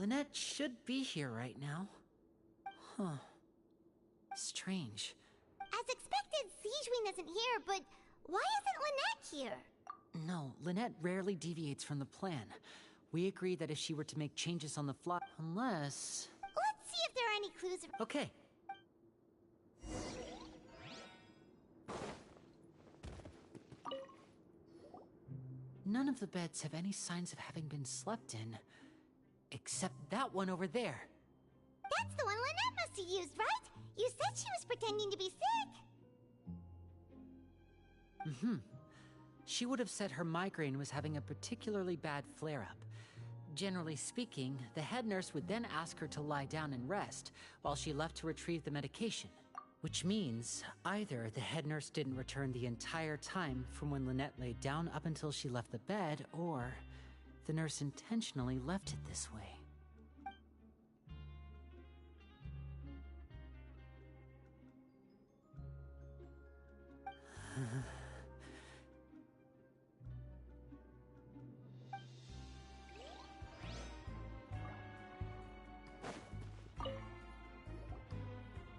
Lynette should be here right now. Huh. Strange. As expected, Sigewinne isn't here, but why isn't Lynette here? No, Lynette rarely deviates from the plan. We agreed that if she were to make changes on the fly, unless... Let's see if there are any clues. Okay. None of the beds have any signs of having been slept in. Except that one over there. That's the one Lynette must have used, right? You said she was pretending to be sick. She would have said her migraine was having a particularly bad flare-up. Generally speaking, the head nurse would then ask her to lie down and rest, while she left to retrieve the medication. Which means, either the head nurse didn't return the entire time from when Lynette laid down up until she left the bed, or the nurse intentionally left it this way.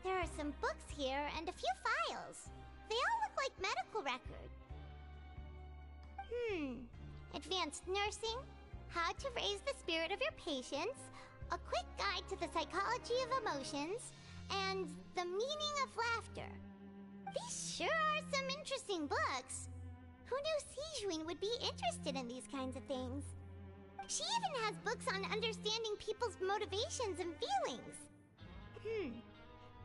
There are some books here and a few files. They all look like medical records. Advanced nursing, how to raise the spirit of your patients, a quick guide to the psychology of emotions, and the meaning of laughter. These sure are some interesting books. Who knew Sigewinne would be interested in these kinds of things? She even has books on understanding people's motivations and feelings.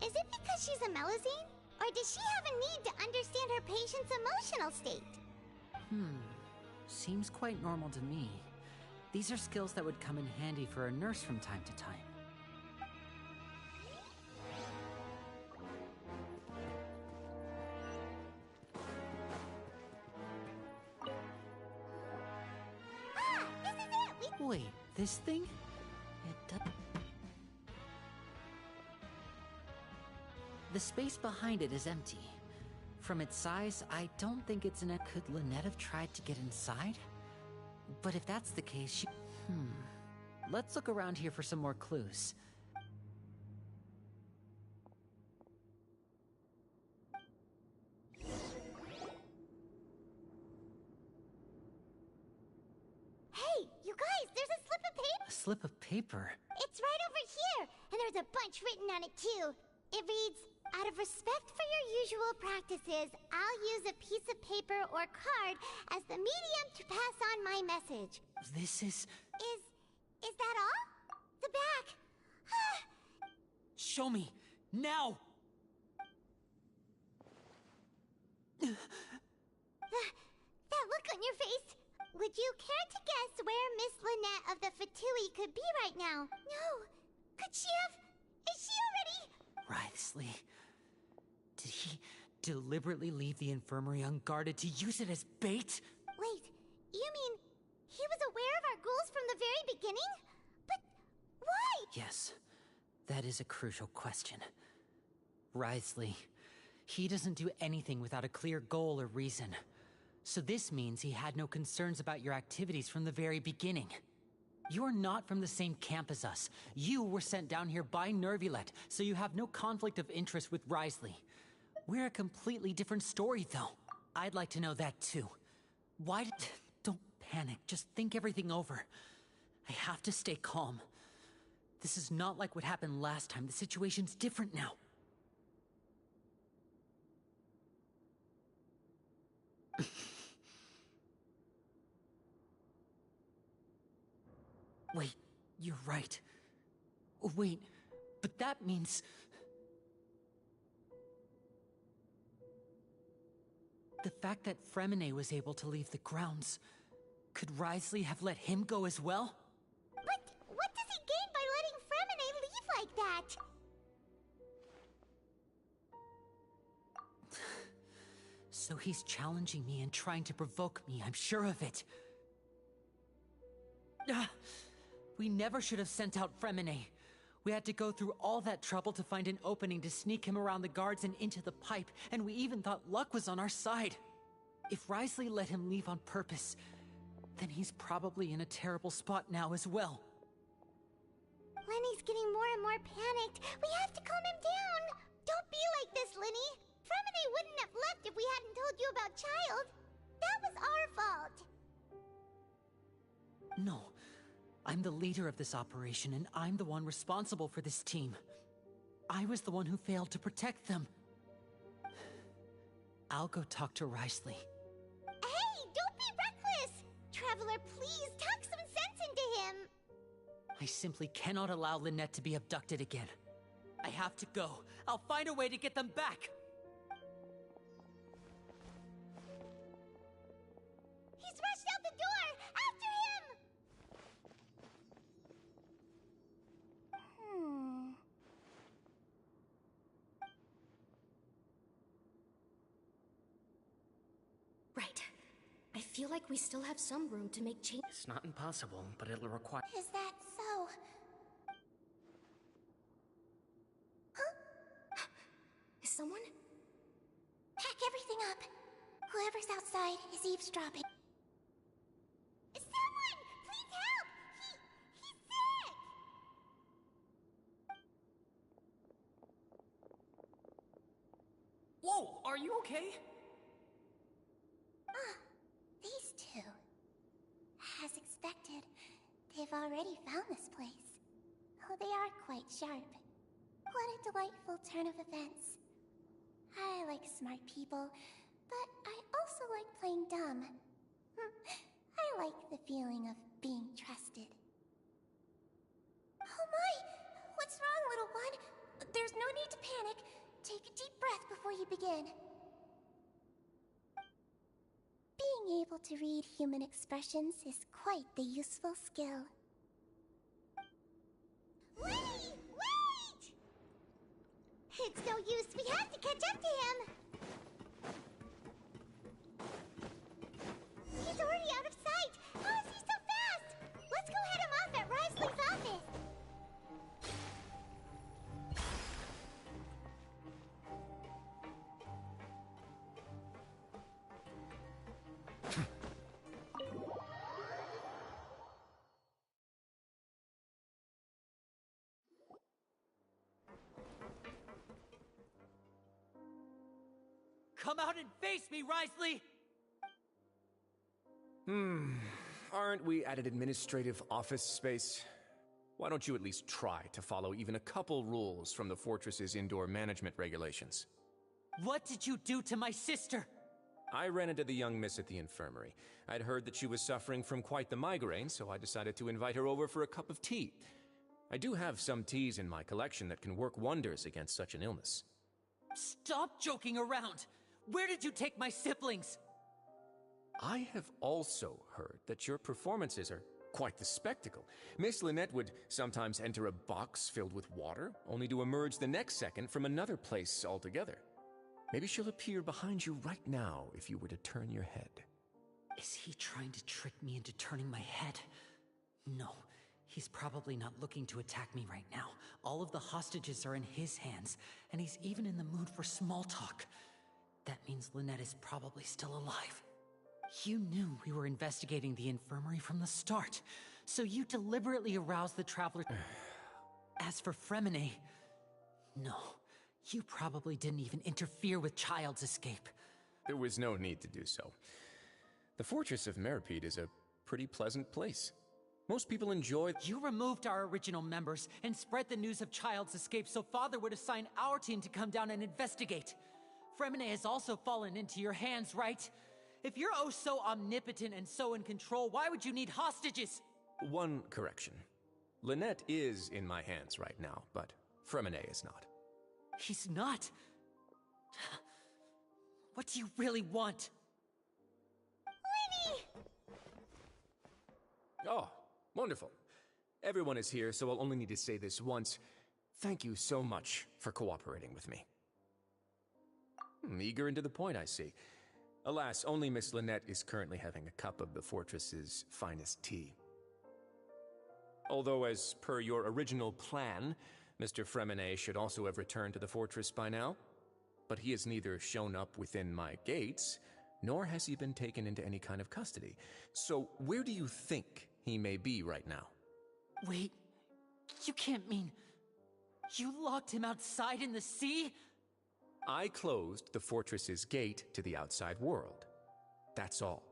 Is it because she's a Melusine? Or does she have a need to understand her patient's emotional state? Seems quite normal to me. These are skills that would come in handy for a nurse from time to time. This is it! Wait, this thing? It does... The space behind it is empty. From its size, I don't think it's in. Could Lynette have tried to get inside? But if that's the case, she... Let's look around here for some more clues. Hey, you guys, there's a slip of paper! A slip of paper? It's right over here! And there's a bunch written on it, too. It reads, out of respect for your usual practices, I'll use a piece of paper or card as the medium to pass on my message. This is... Is that all? The back. Show me! Now! That look on your face. Would you care to guess where Miss Lynette of the Fatui could be right now? No. Could she have... Is she already... Wriothesley. Did he deliberately leave the infirmary unguarded to use it as bait? Wait, you mean he was aware of our goals from the very beginning? But why? Yes, that is a crucial question. Wriothesley, he doesn't do anything without a clear goal or reason. So this means he had no concerns about your activities from the very beginning. You're not from the same camp as us. You were sent down here by Neuvillette, so you have no conflict of interest with Wriothesley. We're a completely different story, though. I'd like to know that, too. Why did... Don't panic. Just think everything over. I have to stay calm. This is not like what happened last time. The situation's different now. Wait, you're right. Wait, but that means... The fact that Freminet was able to leave the grounds... Could Wriothesley have let him go as well? But what does he gain by letting Freminet leave like that? So he's challenging me and trying to provoke me, I'm sure of it. We never should have sent out Freminet. We had to go through all that trouble to find an opening to sneak him around the guards and into the pipe, and we even thought luck was on our side. If Wriothesley let him leave on purpose, then he's probably in a terrible spot now as well. Lenny's getting more and more panicked. We have to calm him down. Don't be like this, Lenny. Fremine wouldn't have left if we hadn't told you about Child. That was our fault. No. I'm the leader of this operation, and I'm the one responsible for this team. I was the one who failed to protect them. I'll go talk to Wriothesley. Hey, don't be reckless! Traveler, please, talk some sense into him! I simply cannot allow Lynette to be abducted again. I have to go. I'll find a way to get them back! He's rushed out the door! After him! Right. I feel like we still have some room to make change. It's not impossible, but it'll require... Is that so? Huh? Is someone? Pack everything up. Whoever's outside is eavesdropping. Someone! Please help! He's sick! Whoa! Are you okay? These two. As expected, they've already found this place. Oh, they are quite sharp. What a delightful turn of events. I like smart people, but I also like playing dumb. I like the feeling of being trusted. Oh my! What's wrong, little one? There's no need to panic. Take a deep breath before you begin. Being able to read human expressions is quite the useful skill. Wait! Wait! It's no use. We have to catch up to him. He's already out of sight. How is he so fast? Let's go head him off at Wriothesley's office. Come out and face me, Wriothesley! Aren't we at an administrative office space? Why don't you at least try to follow even a couple rules from the Fortress's indoor management regulations? What did you do to my sister? I ran into the young miss at the infirmary. I'd heard that she was suffering from quite the migraine, so I decided to invite her over for a cup of tea. I do have some teas in my collection that can work wonders against such an illness. Stop joking around! Where did you take my siblings? I have also heard that your performances are quite the spectacle. Miss Lynette would sometimes enter a box filled with water, only to emerge the next second from another place altogether. Maybe she'll appear behind you right now if you were to turn your head. Is he trying to trick me into turning my head? No, he's probably not looking to attack me right now. All of the hostages are in his hands, and he's even in the mood for small talk. That means Lynette is probably still alive. You knew we were investigating the infirmary from the start, so you deliberately aroused the Traveler. As for Fremine, no, you probably didn't even interfere with Child's escape. There was no need to do so. The Fortress of Meropide is a pretty pleasant place. Most people enjoy... You removed our original members and spread the news of Child's escape so Father would assign our team to come down and investigate. Fremine has also fallen into your hands, right? If you're oh so omnipotent and so in control, why would you need hostages? One correction. Lynette is in my hands right now, but Fremine is not. He's not. What do you really want? Lenny! Oh, wonderful. Everyone is here, so I'll only need to say this once. Thank you so much for cooperating with me. Eager and to the point, I see. Alas, only Miss Lynette is currently having a cup of the Fortress's finest tea. Although, as per your original plan, Mr. Fremine should also have returned to the Fortress by now. But he has neither shown up within my gates, nor has he been taken into any kind of custody. So, where do you think he may be right now? Wait, You can't mean... You locked him outside in the sea? I closed the fortress's gate to the outside world. That's all.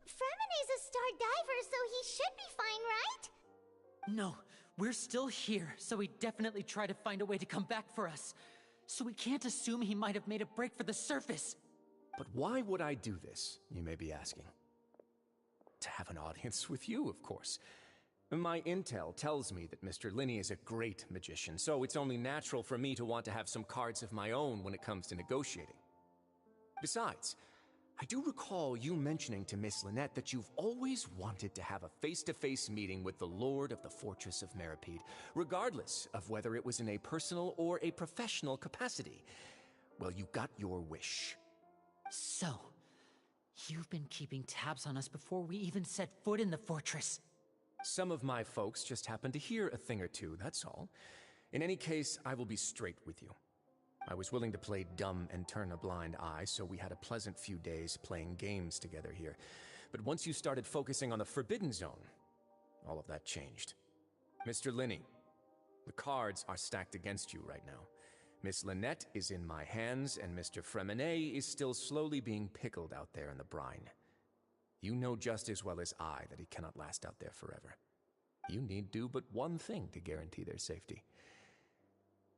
Fremene's a star diver, so he should be fine, right? No, we're still here, so he definitely tried to find a way to come back for us. So we can't assume he might have made a break for the surface. But why would I do this, you may be asking? To have an audience with you, of course. My intel tells me that Mr. Linney is a great magician, so it's only natural for me to want to have some cards of my own when it comes to negotiating. Besides, I do recall you mentioning to Miss Lynette that you've always wanted to have a face-to-face meeting with the Lord of the Fortress of Meripede, regardless of whether it was in a personal or a professional capacity. Well, you got your wish. So, you've been keeping tabs on us before we even set foot in the fortress. Some of my folks just happened to hear a thing or two, that's all. In any case, I will be straight with you. I was willing to play dumb and turn a blind eye, so we had a pleasant few days playing games together here. But once you started focusing on the Forbidden Zone, all of that changed. Mr. Linney, the cards are stacked against you right now. Miss Lynette is in my hands, and Mr. Freminet is still slowly being pickled out there in the brine. You know just as well as I that he cannot last out there forever. You need do but one thing to guarantee their safety.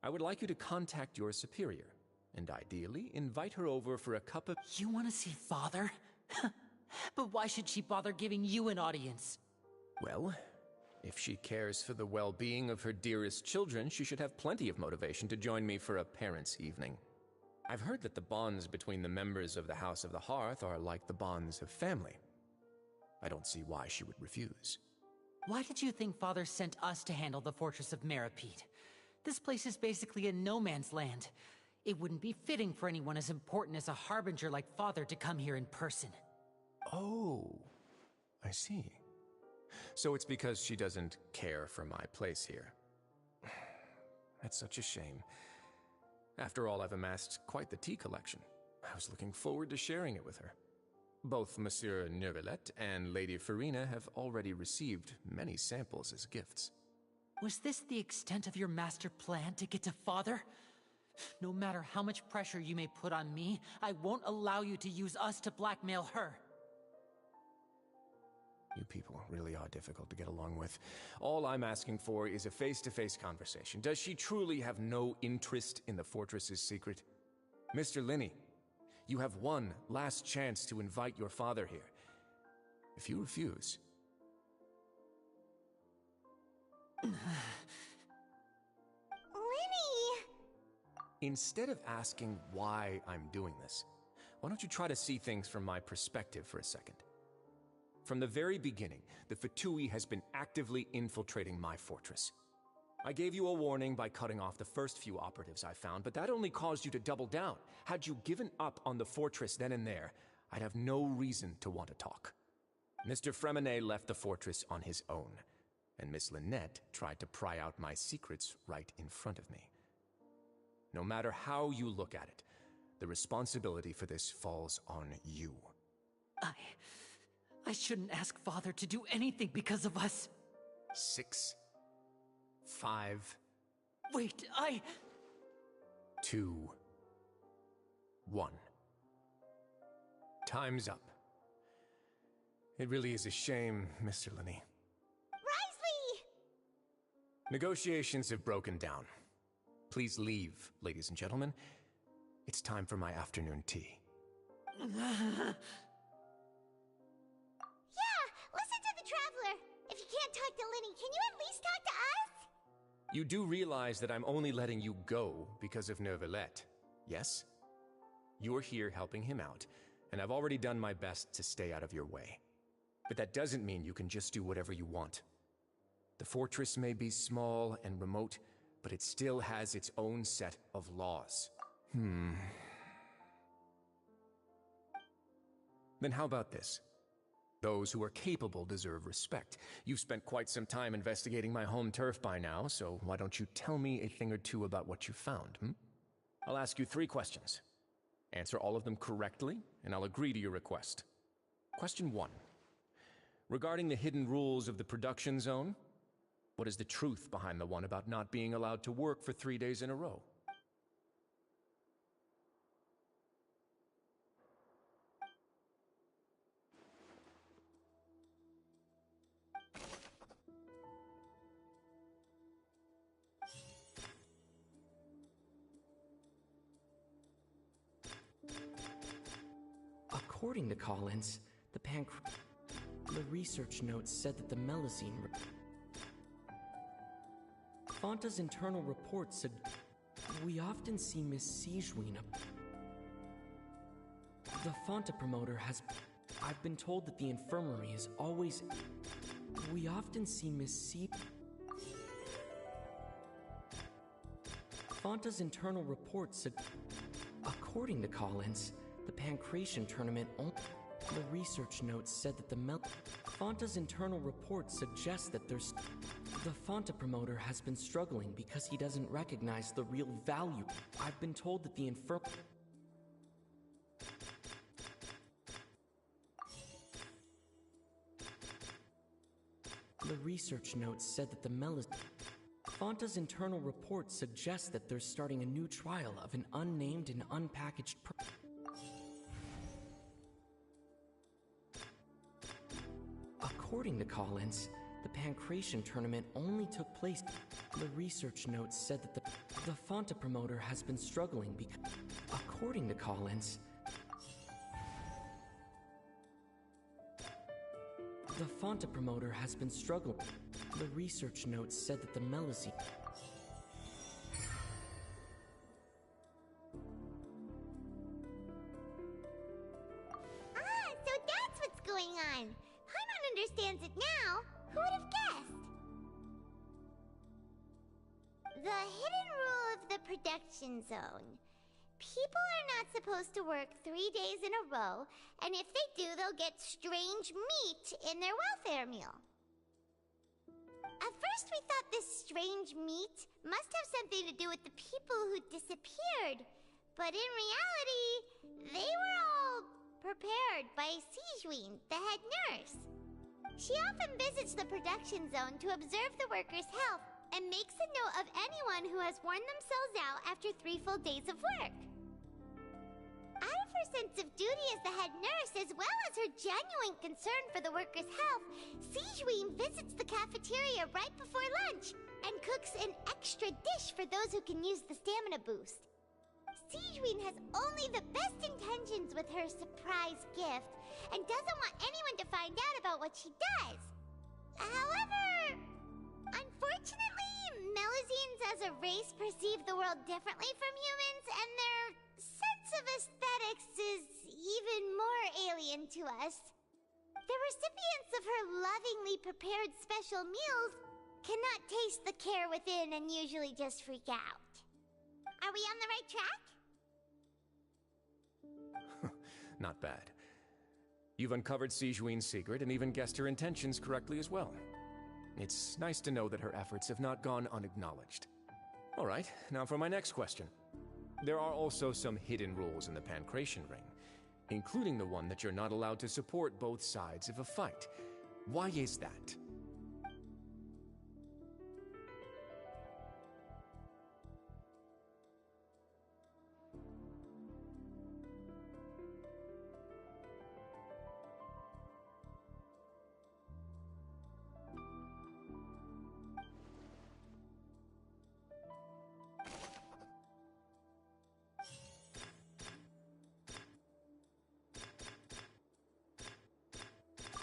I would like you to contact your superior, and ideally invite her over for a cup of... You want to see Father? But why should she bother giving you an audience? Well, if she cares for the well-being of her dearest children, she should have plenty of motivation to join me for a parents' evening. I've heard that the bonds between the members of the House of the Hearth are like the bonds of family. I don't see why she would refuse. Why did you think Father sent us to handle the Fortress of Meripede? This place is basically a no-man's land. It wouldn't be fitting for anyone as important as a Harbinger like Father to come here in person. Oh, I see. So it's because she doesn't care for my place here. That's such a shame. After all, I've amassed quite the tea collection. I was looking forward to sharing it with her. Both Monsieur Neuvillette and Lady Farina have already received many samples as gifts. Was this the extent of your master plan to get to Father? No matter how much pressure you may put on me, I won't allow you to use us to blackmail her. You people really are difficult to get along with. All I'm asking for is a face-to-face conversation. Does she truly have no interest in the fortress's secret? Mr. Linney, you have one last chance to invite your father here. If you refuse... Linney! Instead of asking why I'm doing this, why don't you try to see things from my perspective for a second? From the very beginning, the Fatui has been actively infiltrating my fortress. I gave you a warning by cutting off the first few operatives I found, but that only caused you to double down. Had you given up on the fortress then and there, I'd have no reason to want to talk. Mr. Freminet left the fortress on his own, and Miss Lynette tried to pry out my secrets right in front of me. No matter how you look at it, the responsibility for this falls on you. I shouldn't ask Father to do anything because of us. 6, 5... Wait, 2, 1. Time's up. It really is a shame, Mr. Linney. Wriothesley! Negotiations have broken down. Please leave, ladies and gentlemen. It's time for my afternoon tea. Yeah, listen to the Traveler. If you can't talk to Linney, can you at least talk to us? You do realize that I'm only letting you go because of Neuvillette, yes? You're here helping him out, and I've already done my best to stay out of your way. But that doesn't mean you can just do whatever you want. The fortress may be small and remote, but it still has its own set of laws. Then how about this? Those who are capable deserve respect. You've spent quite some time investigating my home turf by now, so why don't you tell me a thing or two about what you found, I'll ask you 3 questions. Answer all of them correctly, and I'll agree to your request. Question 1. Regarding the hidden rules of the production zone, What is the truth behind the one about not being allowed to work for 3 days in a row? According to Collins, the research notes said that the Melusine... Fonta's internal reports said... We often see Miss Sigewinne... The Fonta promoter has... I've been told that the infirmary is always... We often see Miss Fonta's internal reports said... According to Collins, the Pancration tournament The research notes said that Fonta's internal reports suggest that there's... The Fonta promoter has been struggling because he doesn't recognize the real value. I've been told that the The research notes said that the Fonta's internal reports suggest that they're starting a new trial of an unnamed and unpackaged According to Collins, the Pancration tournament only took place. The research notes said that the Fonta promoter has been struggling because... According to Collins, the Fonta promoter has been struggling. The research notes said that the Melusine... Ah, so that's what's going on. Paimon understands it now. Who would have guessed? The hidden rule of the production zone. People are not supposed to work 3 days in a row, and if they do, they'll get strange meat in their welfare meal. At first we thought this strange meat must have something to do with the people who disappeared, but in reality, they were all prepared by Sigewinne, the head nurse. She often visits the production zone to observe the workers' health and makes a note of anyone who has worn themselves out after 3 full days of work. Out of her sense of duty as the head nurse, as well as her genuine concern for the workers' health, Sigewinne visits the cafeteria right before lunch and cooks an extra dish for those who can use the stamina boost. Sigewinne has only the best intentions with her surprise gift and doesn't want anyone to find out about what she does. However, unfortunately, Melusines as a race perceive the world differently from humans, and their sense of aesthetics is even more alien to us. The recipients of her lovingly prepared special meals cannot taste the care within and usually just freak out. Are we on the right track? Not bad. You've uncovered Sigewinne's secret and even guessed her intentions correctly as well. It's nice to know that her efforts have not gone unacknowledged. All right, now for my next question. There are also some hidden rules in the Pancration Ring, including the one that you're not allowed to support both sides of a fight. Why is that?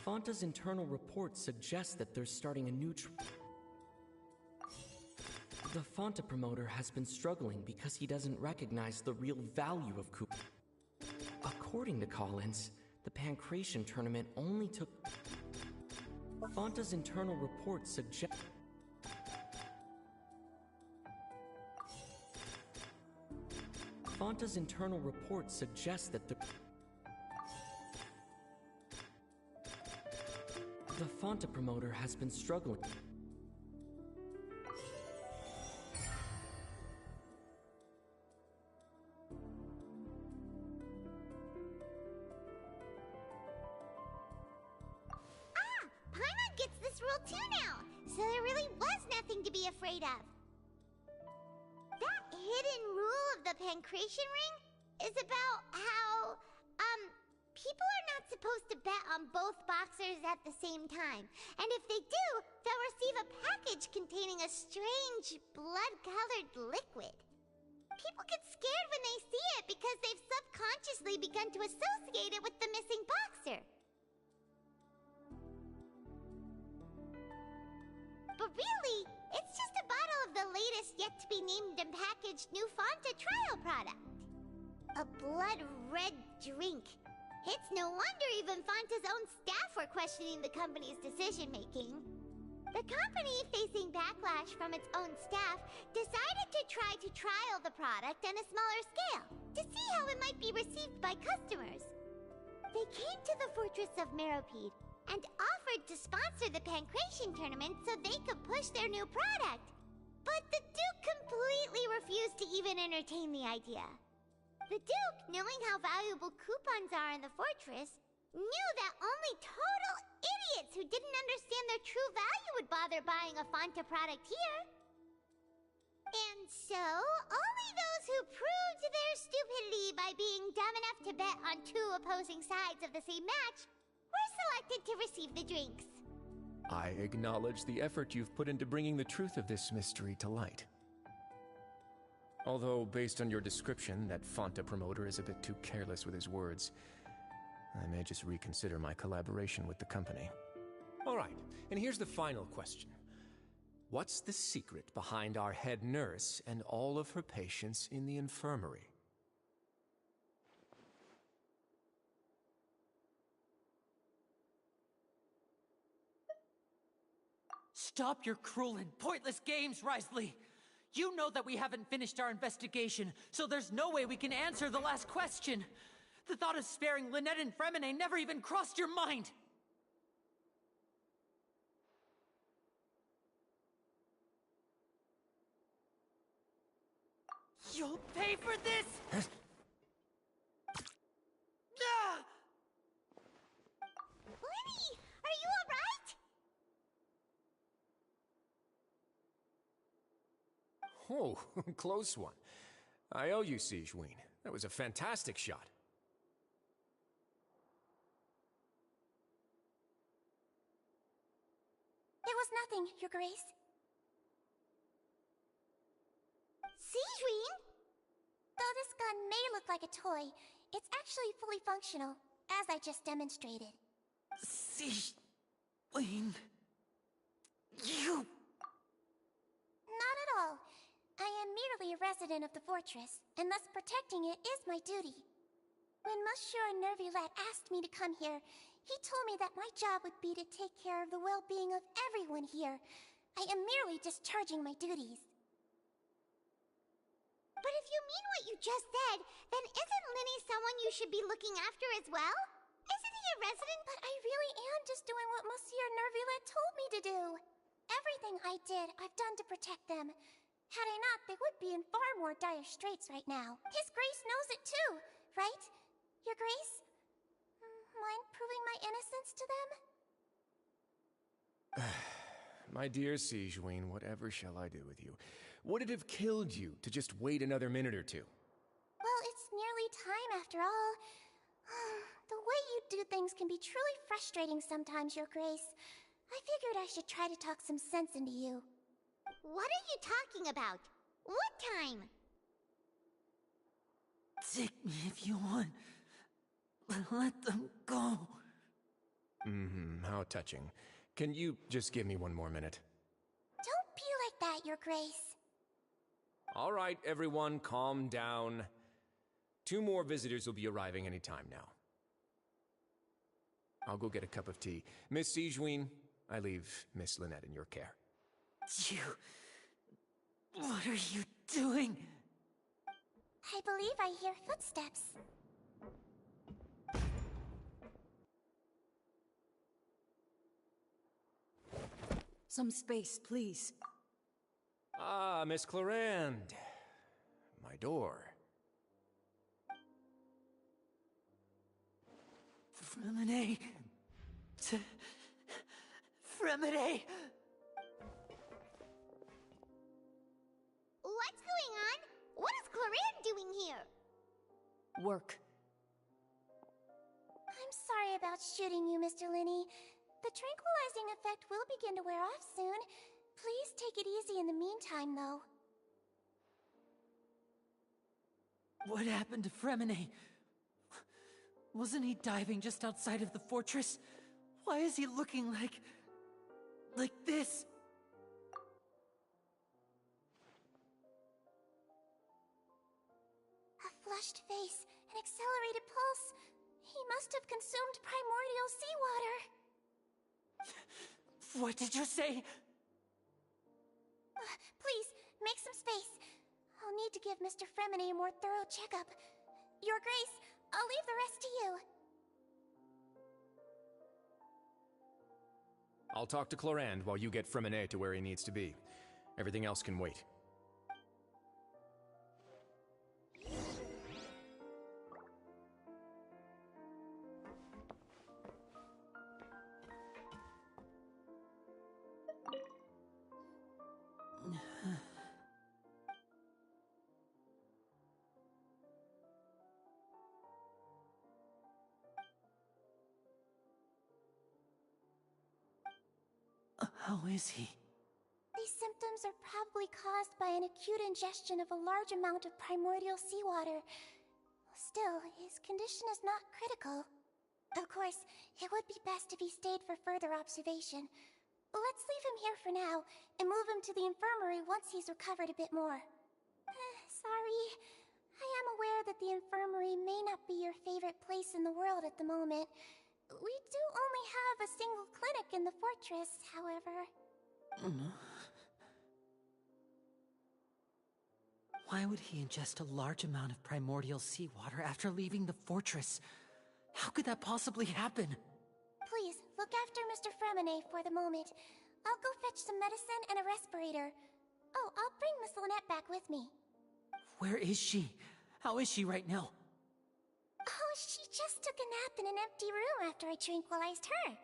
Fonta's internal reports suggest that they're starting a new The Fonta promoter has been struggling because he doesn't recognize the real value of Coop. According to Collins, the Pancration tournament only took... Fonta's internal reports suggest... Fonta's internal reports suggest that the Fonta promoter has been struggling. Ah! Paimon gets this rule too now! So there really was nothing to be afraid of. That hidden rule of the Pancration Ring is about how, people are not supposed to bet on both boxers at the same time. And if they do, they'll receive a package containing a strange, blood-colored liquid. People get scared when they see it because they've subconsciously begun to associate it with the missing boxer. But really, it's just a bottle of the latest yet-to-be-named and packaged new Fanta trial product. A blood-red drink. It's no wonder even Fanta's own staff were questioning the company's decision-making. The company, facing backlash from its own staff, decided to try to trial the product on a smaller scale, to see how it might be received by customers. They came to the Fortress of Meropide and offered to sponsor the Pancration tournament so they could push their new product. But the Duke completely refused to even entertain the idea. The Duke, knowing how valuable coupons are in the fortress, knew that only total idiots who didn't understand their true value would bother buying a Fanta product here. And so, only those who proved their stupidity by being dumb enough to bet on two opposing sides of the same match were selected to receive the drinks. I acknowledge the effort you've put into bringing the truth of this mystery to light. Although, based on your description, that Fanta promoter is a bit too careless with his words, I may just reconsider my collaboration with the company. Alright, and here's the final question. What's the secret behind our head nurse and all of her patients in the infirmary? Stop your cruel and pointless games, Wriothesley! You know that we haven't finished our investigation, so there's no way we can answer the last question. The thought of sparing Lynette and Freminet never even crossed your mind! You'll pay for this! Ah! Lenny, are you alright? Oh, close one. I owe you, Sigewinne. That was a fantastic shot. It was nothing, Your Grace. Sigewinne? Though this gun may look like a toy, it's actually fully functional, as I just demonstrated. Sigewinne... You... Not at all. I am merely a resident of the fortress, and thus protecting it is my duty. When Monsieur Nervulet asked me to come here, he told me that my job would be to take care of the well-being of everyone here. I am merely discharging my duties. But if you mean what you just said, then isn't Linny someone you should be looking after as well? Isn't he a resident? But I really am just doing what Monsieur Nervulet told me to do. Everything I did, I've done to protect them. Had I not, they would be in far more dire straits right now. His Grace knows it too, right? Your Grace? Mind proving my innocence to them? My dear Sigewinne, whatever shall I do with you? Would it have killed you to just wait another minute or two? Well, it's nearly time after all. The way you do things can be truly frustrating sometimes, Your Grace. I figured I should try to talk some sense into you. What are you talking about? What time? Take me if you want. But let them go. How touching. Can you just give me one more minute? Don't be like that, Your Grace. All right, everyone, calm down. 2 more visitors will be arriving any time now. I'll go get a cup of tea. Miss Sigewinne, I leave Miss Lynette in your care. You... What are you doing? I believe I hear footsteps. Some space, please. Ah, Miss Clorinde. My door. Freminet... Freminet... Work. I'm sorry about shooting you, Mr. Linney. The tranquilizing effect will begin to wear off soon. Please take it easy in the meantime, though. What happened to Fremine? Wasn't he diving just outside of the fortress? Why is he looking like this? A flushed face, an accelerated pulse. He must have consumed primordial seawater. What did you say? Please, make some space. I'll need to give Mr. Fremine a more thorough checkup. Your Grace, I'll leave the rest to you. I'll talk to Clorinde while you get Fremine to where he needs to be. Everything else can wait. How is he? These symptoms are probably caused by an acute ingestion of a large amount of primordial seawater. Still, his condition is not critical. Of course, it would be best if he stayed for further observation. Let's leave him here for now, and move him to the infirmary once he's recovered a bit more. Sorry. I am aware that the infirmary may not be your favorite place in the world at the moment. We do only have a single clinic in the fortress, however. Why would he ingest a large amount of primordial seawater after leaving the fortress? How could that possibly happen? Please, look after Mr. Fremine for the moment. I'll go fetch some medicine and a respirator. Oh, I'll bring Miss Lynette back with me. Where is she? How is she right now? Oh, she just took a nap in an empty room after I tranquilized her.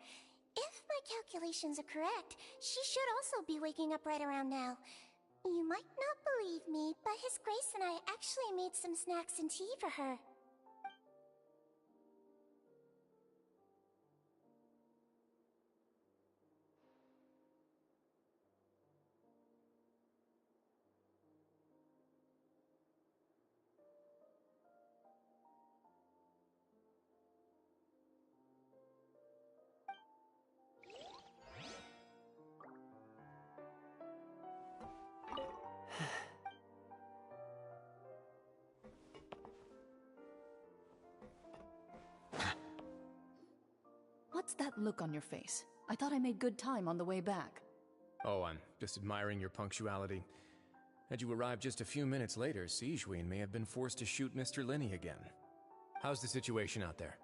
If my calculations are correct, she should also be waking up right around now. You might not believe me, but His Grace and I actually made some snacks and tea for her. What's that look on your face? I thought I made good time on the way back. Oh, I'm just admiring your punctuality. Had you arrived just a few minutes later, Sigewinne may have been forced to shoot Mr. Linney again. How's the situation out there?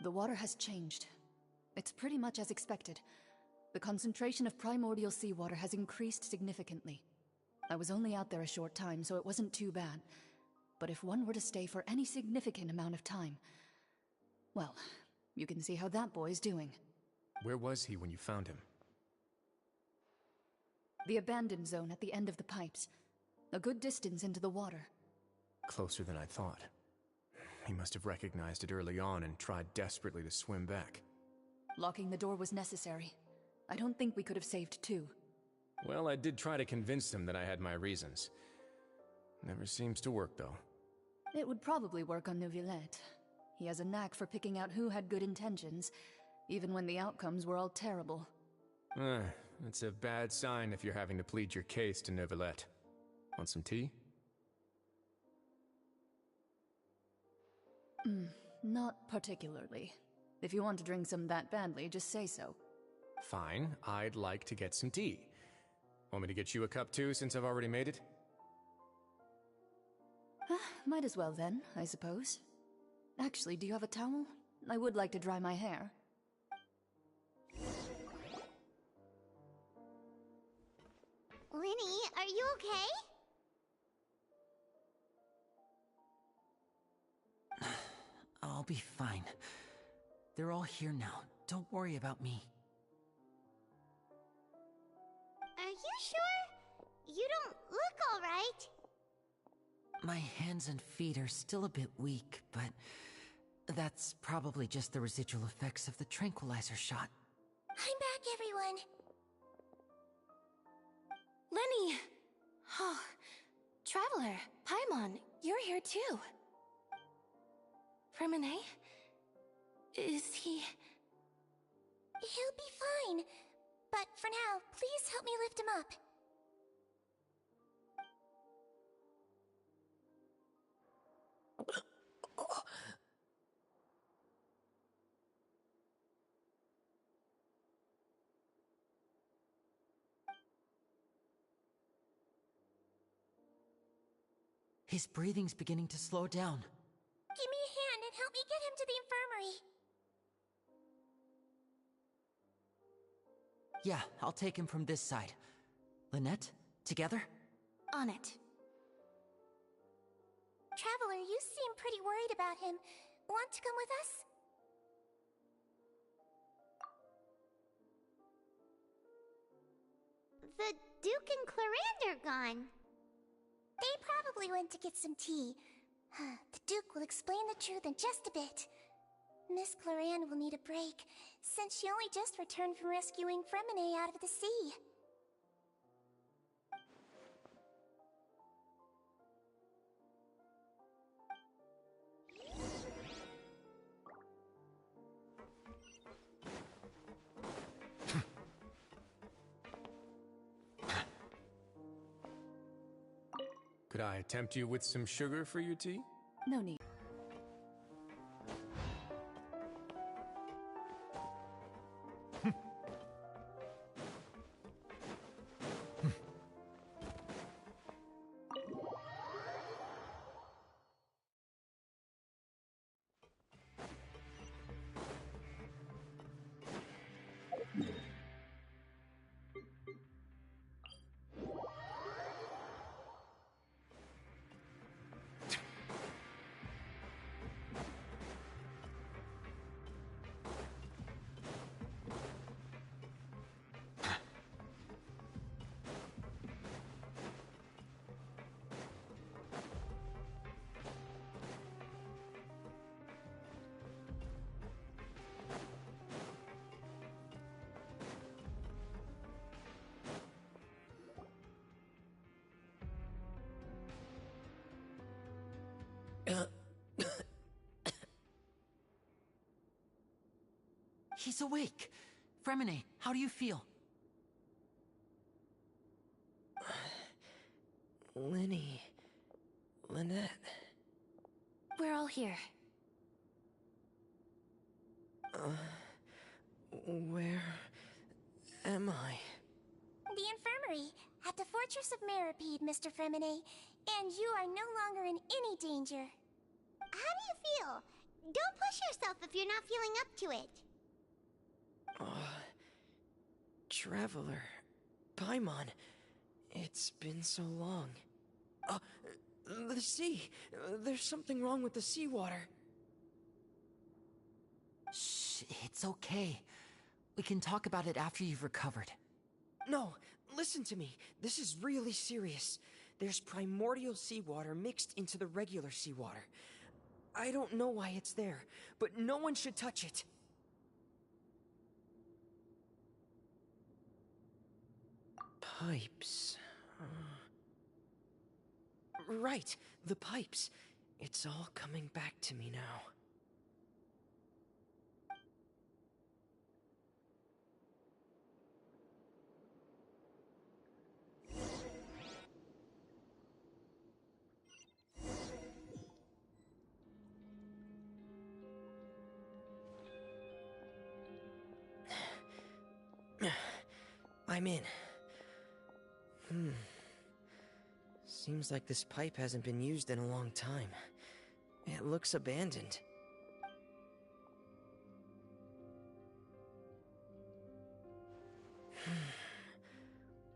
The water has changed. It's pretty much as expected. The concentration of primordial seawater has increased significantly. I was only out there a short time, so it wasn't too bad. But if one were to stay for any significant amount of time... well, you can see how that boy's doing. Where was he when you found him? The abandoned zone at the end of the pipes. A good distance into the water. Closer than I thought. He must have recognized it early on and tried desperately to swim back. Locking the door was necessary. I don't think we could have saved two. Well, I did try to convince him that I had my reasons. Never seems to work, though. It would probably work on Neuvillette. He has a knack for picking out who had good intentions, even when the outcomes were all terrible. It's a bad sign if you're having to plead your case to Neuvillette. Want some tea? Not particularly. If you want to drink some that badly, just say so. Fine, I'd like to get some tea. Want me to get you a cup too, since I've already made it? Might as well then, I suppose. Actually, do you have a towel? I would like to dry my hair. Linny, are you okay? I'll be fine. They're all here now. Don't worry about me. Are you sure? You don't look alright. My hands and feet are still a bit weak, but that's probably just the residual effects of the tranquilizer shot. I'm back, everyone. Lenny! Oh, Traveler, Paimon, you're here too. Freminet? Is he... He'll be fine. But for now, please help me lift him up. His breathing's beginning to slow down. Give me a hand and help me get him to the infirmary. Yeah, I'll take him from this side. Lynette, together? On it. Traveler, you seem pretty worried about him. Want to come with us? The Duke and Clarande are gone. They probably went to get some tea. The Duke will explain the truth in just a bit. Miss Clarande will need a break, since she only just returned from rescuing Freminet out of the sea. Could I tempt you with some sugar for your tea? No need. He's awake. Freminet, how do you feel? Lenny... Lynette... We're all here. Where... am I? The infirmary, at the Fortress of Meripede, Mr. Freminet. And you are no longer in any danger. How do you feel? Don't push yourself if you're not feeling up to it. Traveler... Paimon... It's been so long. The sea! There's something wrong with the seawater. Shh, it's okay. We can talk about it after you've recovered. No, listen to me. This is really serious. There's primordial seawater mixed into the regular seawater. I don't know why it's there, but no one should touch it. Pipes... Right, the pipes. It's all coming back to me now. I'm in. Seems like this pipe hasn't been used in a long time. It looks abandoned.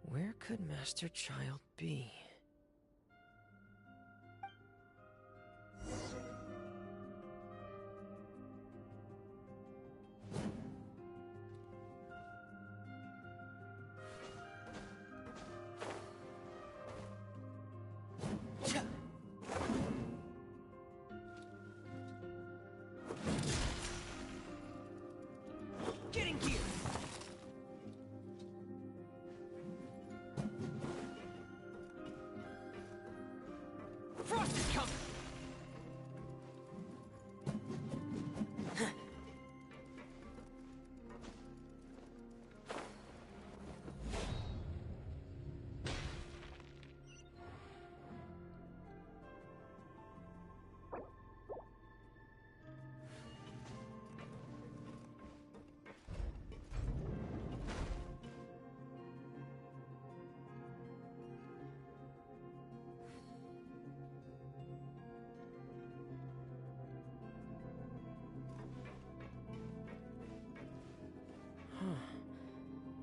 Where could Master Child be? Frost is coming!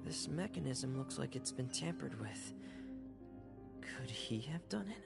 This mechanism looks like it's been tampered with. Could he have done it?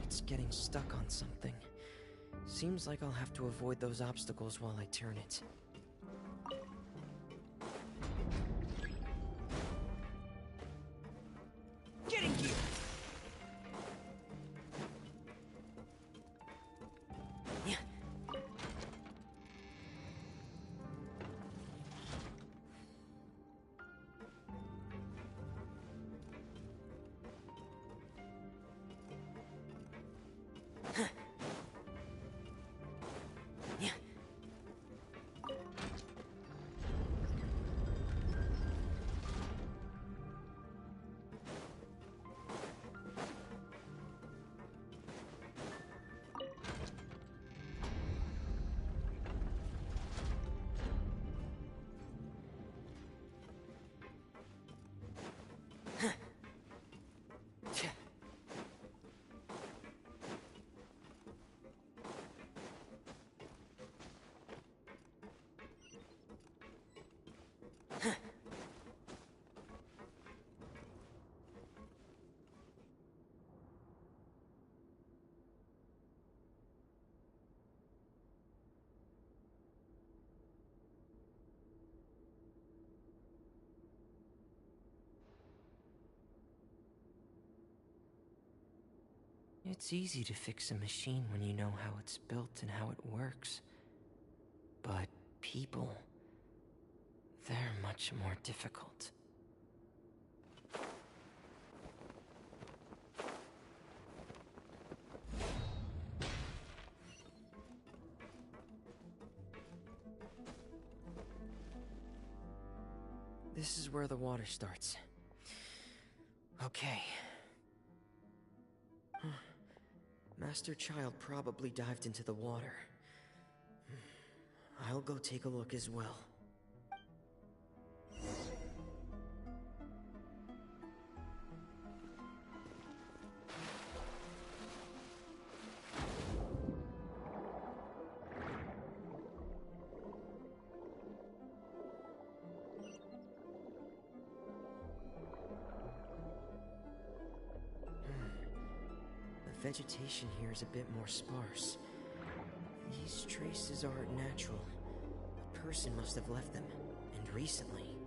It's getting stuck on something. Seems like I'll have to avoid those obstacles while I turn it. Getting gear! It's easy to fix a machine when you know how it's built and how it works. But people, they're much more difficult. This is where the water starts. Okay. Master Child probably dived into the water. I'll go take a look as well. Vegetation here is a bit more sparse. These traces aren't natural. A person must have left them, and recently.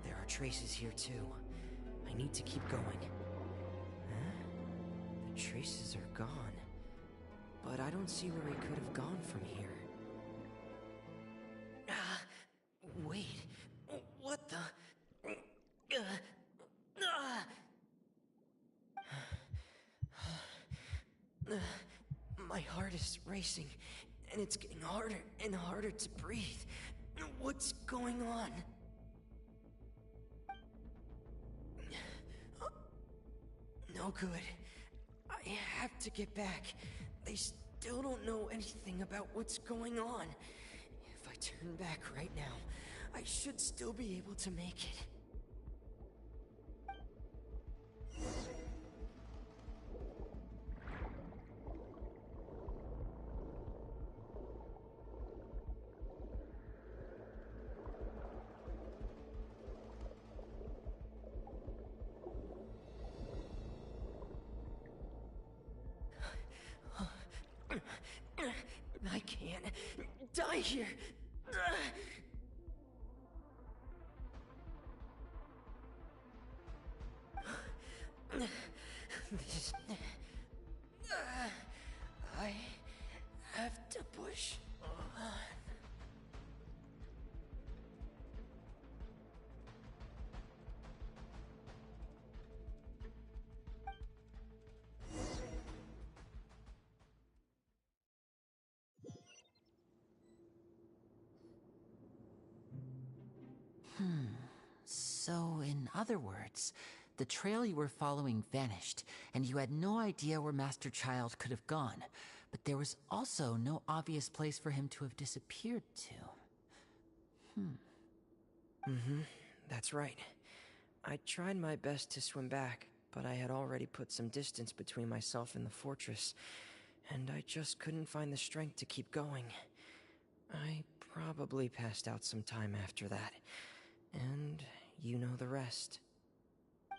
There are traces here too. I need to keep going. Huh? The traces are gone. but I don't see where he could have gone from here. Wait, what the? My heart is racing, and it's getting harder and harder to breathe. What's going on? No good. I have to get back. They still don't know anything about what's going on. If I turn back right now, I should still be able to make it. I can't die here. This... I have to push on. So, in other words, the trail you were following vanished, and you had no idea where Master Child could have gone, but there was also no obvious place for him to have disappeared to. That's right. I tried my best to swim back, but I had already put some distance between myself and the fortress, and I just couldn't find the strength to keep going. I probably passed out some time after that, and you know the rest.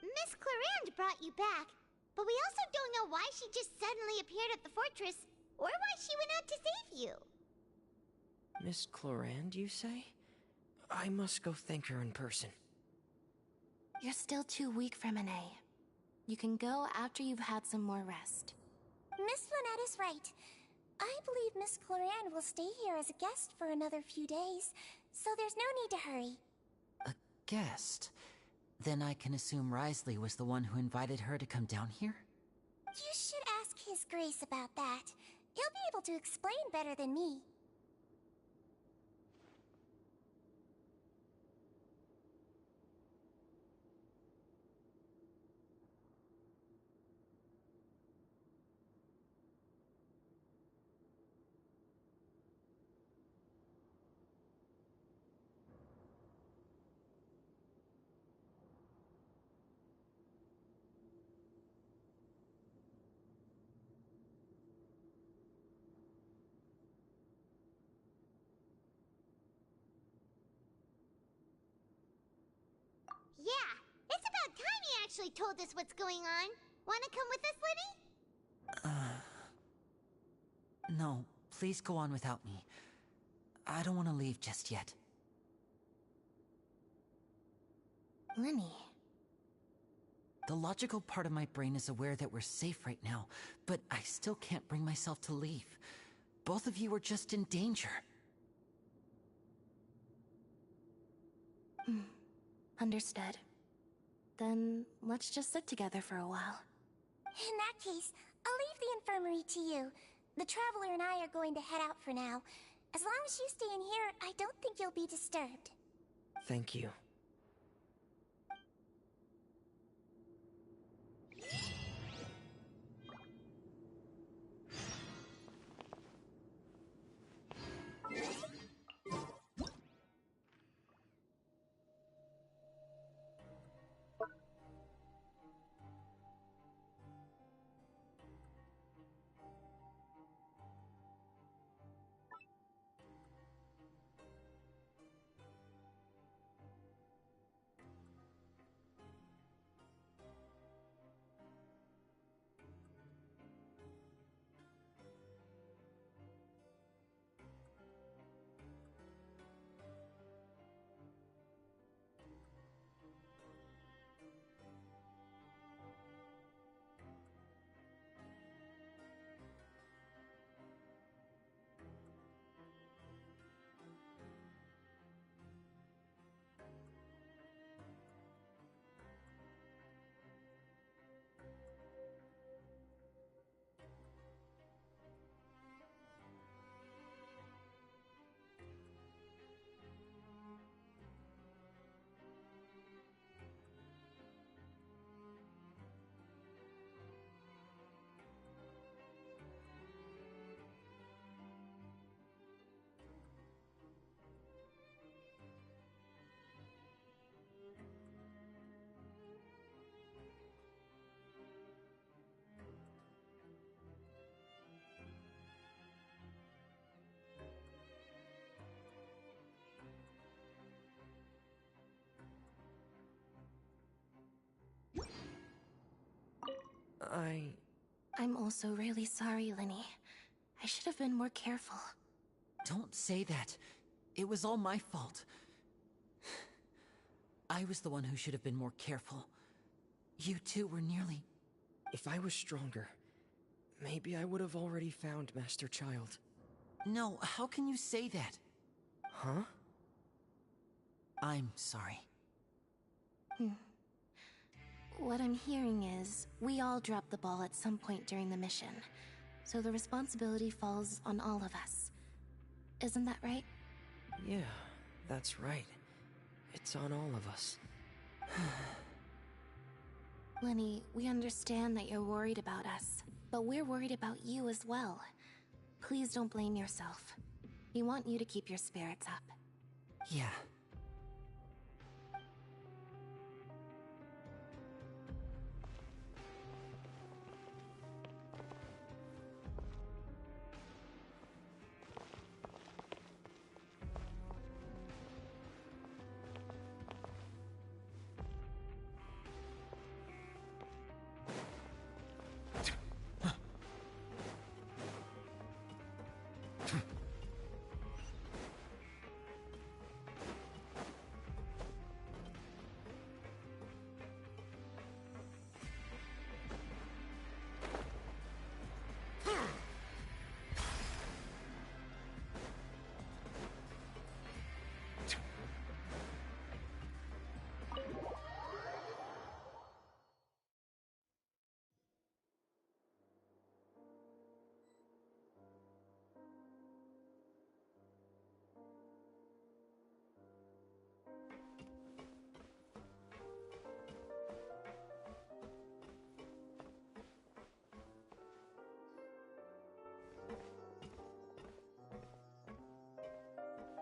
Miss Clarande brought you back, but we also don't know why she just suddenly appeared at the fortress, or why she went out to save you. Miss Clarande, you say? I must go thank her in person. You're still too weak, Freminet. You can go after you've had some more rest. Miss Lynette is right. I believe Miss Clarande will stay here as a guest for another few days, so there's no need to hurry. A guest? Then I can assume Wriothesley was the one who invited her to come down here? You should ask His Grace about that. He'll be able to explain better than me. Yeah, it's about time he actually told us what's going on. Wanna come with us, Lenny? No, please go on without me. I don't want to leave just yet. Lenny. The logical part of my brain is aware that we're safe right now, but I still can't bring myself to leave. Both of you are just in danger. Understood. Then let's just sit together for a while. In that case, I'll leave the infirmary to you. The Traveler and I are going to head out for now. As long as you stay in here, I don't think you'll be disturbed. Thank you. I'm also really sorry, Linny. I should have been more careful. Don't say that. It was all my fault. I was the one who should have been more careful. You two were nearly... If I was stronger, maybe I would have already found Master Child. No, how can you say that? Huh? I'm sorry. What I'm hearing is, we all dropped the ball at some point during the mission, so the responsibility falls on all of us. Isn't that right? Yeah, that's right. It's on all of us. Linny, we understand that you're worried about us, but we're worried about you as well. Please don't blame yourself. We want you to keep your spirits up. Yeah.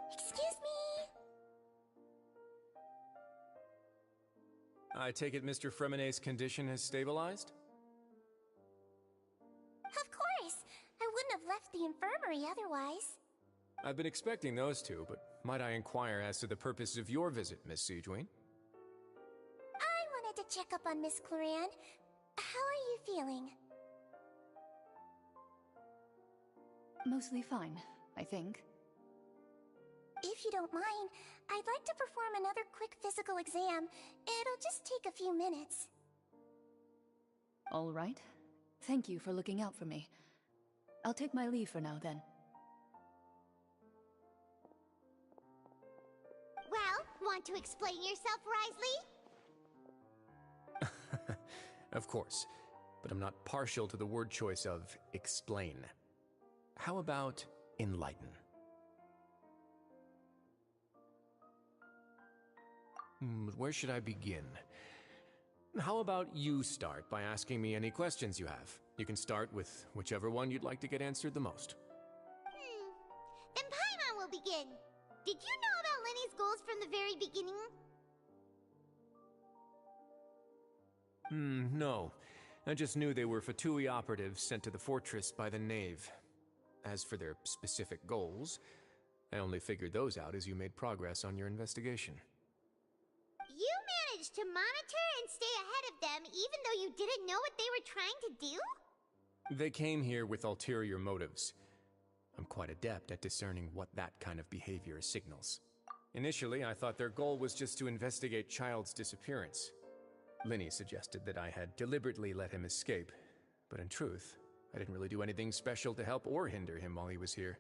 Excuse me! I take it Mr. Fremenet's condition has stabilized? Of course! I wouldn't have left the infirmary otherwise. I've been expecting those two, but might I inquire as to the purpose of your visit, Miss Sigewinne? I wanted to check up on Miss Cloran. How are you feeling? Mostly fine, I think. If you don't mind, I'd like to perform another quick physical exam. It'll just take a few minutes. All right. Thank you for looking out for me. I'll take my leave for now, then. Well, want to explain yourself, Wriothesley? Of course, but I'm not partial to the word choice of explain. How about enlighten? Where should I begin? How about you start by asking me any questions you have? You can start with whichever one you'd like to get answered the most. Then Paimon will begin. Did you know about Lenny's goals from the very beginning? No. I just knew they were Fatui operatives sent to the fortress by the Knave. As for their specific goals, I only figured those out as you made progress on your investigation. You managed to monitor and stay ahead of them even though you didn't know what they were trying to do? They came here with ulterior motives. I'm quite adept at discerning what that kind of behavior signals. Initially, I thought their goal was just to investigate Child's disappearance. Linny suggested that I had deliberately let him escape, but in truth, I didn't really do anything special to help or hinder him while he was here.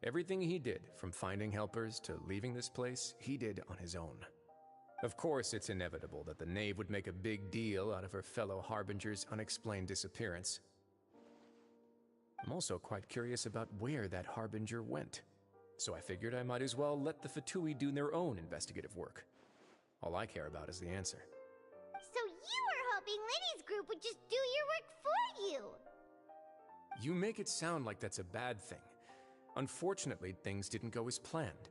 Everything he did, from finding helpers to leaving this place, he did on his own. Of course, it's inevitable that the Knave would make a big deal out of her fellow Harbinger's unexplained disappearance. I'm also quite curious about where that Harbinger went, so I figured I might as well let the Fatui do their own investigative work. All I care about is the answer. So you were hoping Lenny's group would just do your work for you! You make it sound like that's a bad thing. Unfortunately, things didn't go as planned.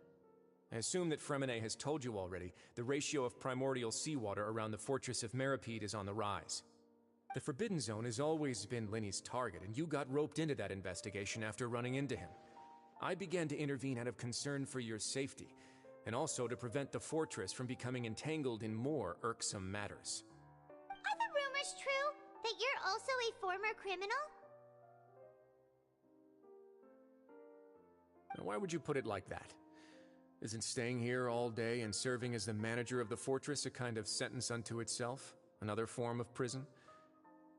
I assume that Fremenet has told you already, the ratio of primordial seawater around the fortress of Meropide is on the rise. The Forbidden Zone has always been Lenny's target, and you got roped into that investigation after running into him. I began to intervene out of concern for your safety, and also to prevent the fortress from becoming entangled in more irksome matters. Are the rumors true? That you're also a former criminal? Now, why would you put it like that? Isn't staying here all day and serving as the manager of the fortress a kind of sentence unto itself? Another form of prison?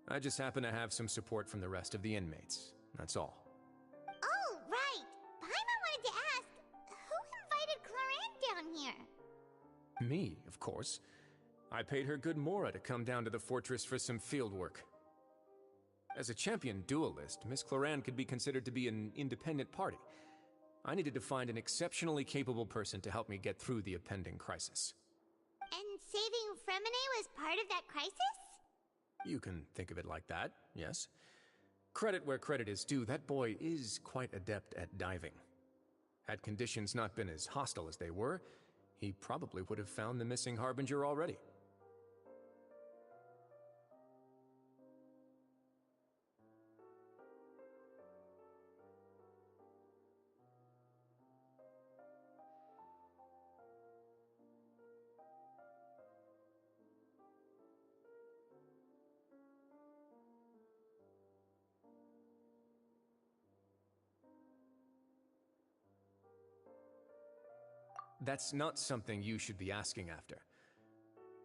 I just happen to have some support from the rest of the inmates. That's all. Oh, right. Paimon wanted to ask, who invited Clorinde down here? Me, of course. I paid her good mora to come down to the fortress for some field work. As a champion duelist, Miss Clorinde could be considered to be an independent party. I needed to find an exceptionally capable person to help me get through the impending crisis. And saving Freminet was part of that crisis? You can think of it like that, yes. Credit where credit is due, that boy is quite adept at diving. Had conditions not been as hostile as they were, he probably would have found the missing Harbinger already. That's not something you should be asking after.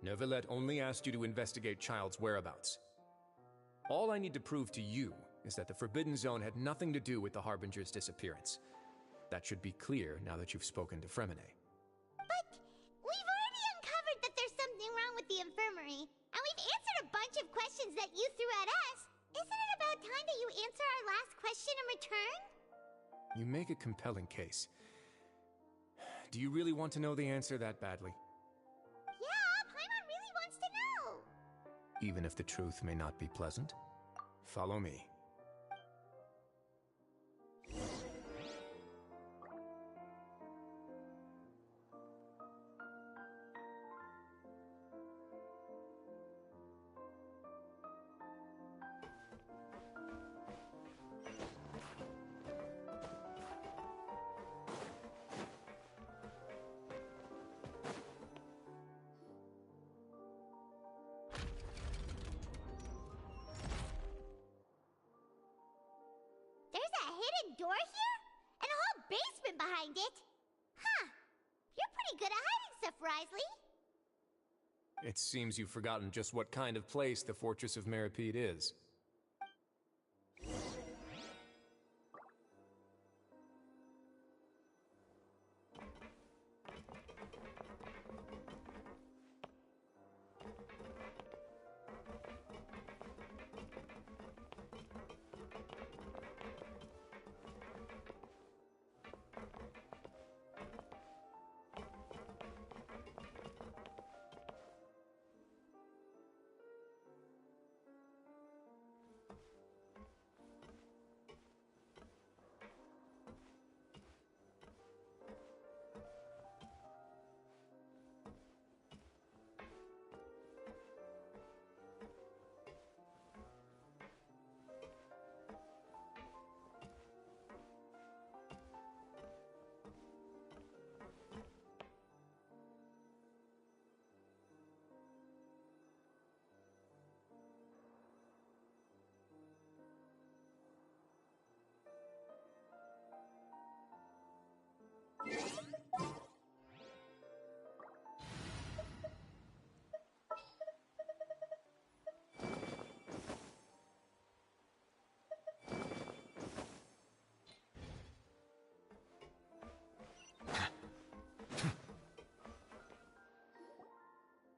Neuvillette only asked you to investigate Childe's whereabouts. All I need to prove to you is that the Forbidden Zone had nothing to do with the Harbinger's disappearance. That should be clear now that you've spoken to Freminet. But we've already uncovered that there's something wrong with the infirmary, and we've answered a bunch of questions that you threw at us. Isn't it about time that you answer our last question in return? You make a compelling case. Do you really want to know the answer that badly? Yeah, Paimon really wants to know. Even if the truth may not be pleasant? Follow me. Door here? And a whole basement behind it? Huh. You're pretty good at hiding stuff, Wriothesley. It seems you've forgotten just what kind of place the Fortress of Meropide is.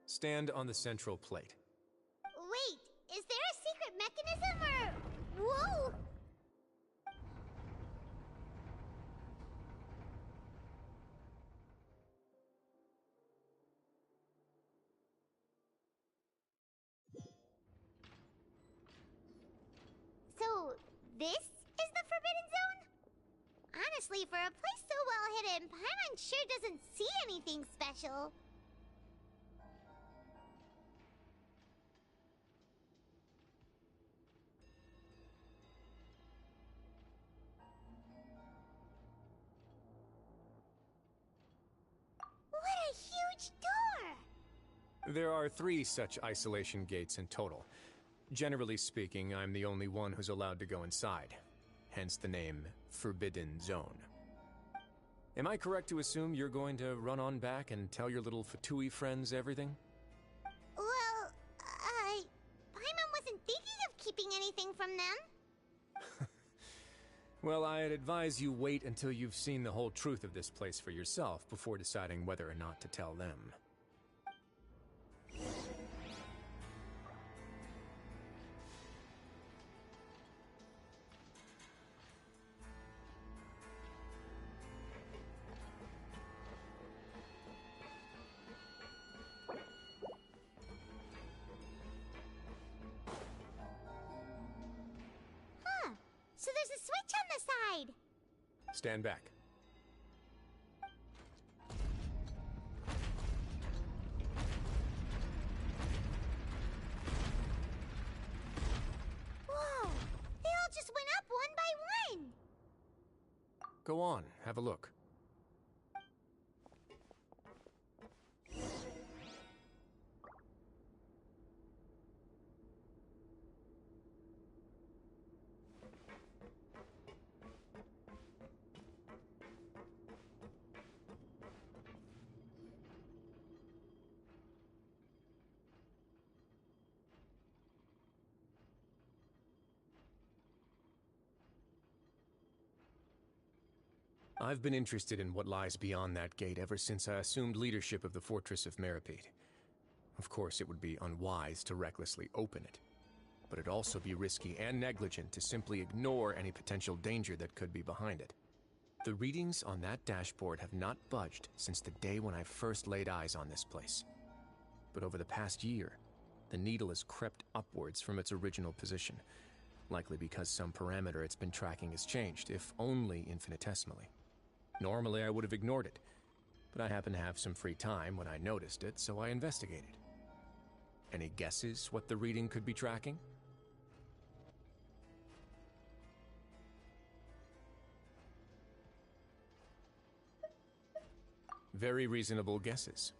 Stand on the central plate. Wait, is there a secret mechanism or... Whoa! So, this is the Forbidden Zone? Honestly, for a place so well hidden, Paimon sure doesn't see anything special. What a huge door! There are 3 such isolation gates in total. Generally speaking, I'm the only one who's allowed to go inside. Hence the name Forbidden Zone. Am I correct to assume you're going to run on back and tell your little Fatui friends everything? Well, Paimon wasn't thinking of keeping anything from them. Well, I'd advise you wait until you've seen the whole truth of this place for yourself before deciding whether or not to tell them. So there's a switch on the side. Stand back. Whoa! They all just went up one by one. Go on, have a look. I've been interested in what lies beyond that gate ever since I assumed leadership of the Fortress of Meropide. Of course, it would be unwise to recklessly open it, but it'd also be risky and negligent to simply ignore any potential danger that could be behind it. The readings on that dashboard have not budged since the day when I first laid eyes on this place. But over the past year, the needle has crept upwards from its original position, likely because some parameter it's been tracking has changed, if only infinitesimally. Normally, I would have ignored it, but I happened to have some free time when I noticed it, so I investigated. Any guesses what the reading could be tracking? Very reasonable guesses.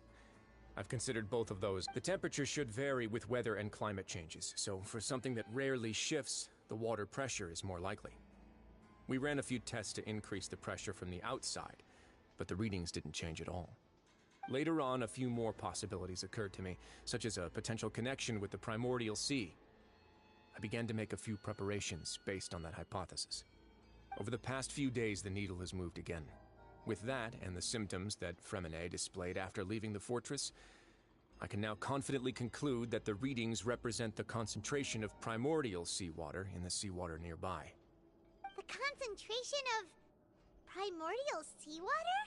I've considered both of those. The temperature should vary with weather and climate changes, so for something that rarely shifts, the water pressure is more likely. We ran a few tests to increase the pressure from the outside, but the readings didn't change at all. Later on, a few more possibilities occurred to me, such as a potential connection with the Primordial Sea. I began to make a few preparations based on that hypothesis. Over the past few days, the needle has moved again. With that, and the symptoms that Freminet displayed after leaving the fortress, I can now confidently conclude that the readings represent the concentration of primordial seawater in the seawater nearby. The concentration of primordial seawater?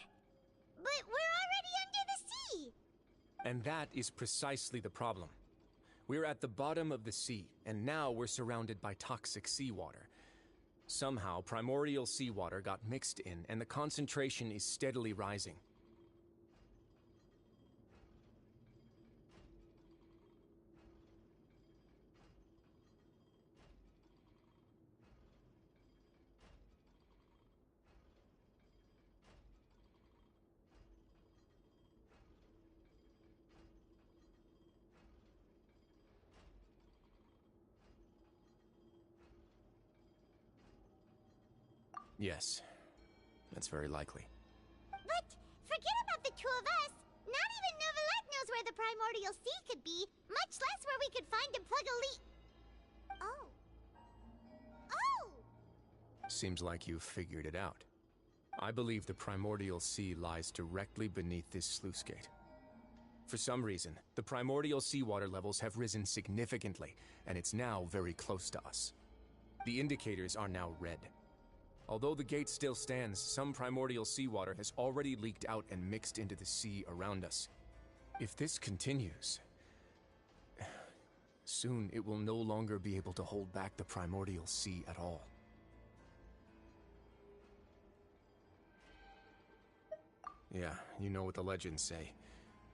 But we're already under the sea! And that is precisely the problem. We're at the bottom of the sea, and now we're surrounded by toxic seawater. Somehow, primordial seawater got mixed in, and the concentration is steadily rising. Yes, that's very likely. But forget about the two of us. Not even Neuvillette knows where the primordial sea could be, much less where we could find and plug a leak. Oh. Oh! Seems like you've figured it out. I believe the primordial sea lies directly beneath this sluice gate. For some reason, the primordial seawater levels have risen significantly, and it's now very close to us. The indicators are now red. Although the gate still stands, some primordial seawater has already leaked out and mixed into the sea around us. If this continues, soon it will no longer be able to hold back the primordial sea at all. Yeah, you know what the legends say.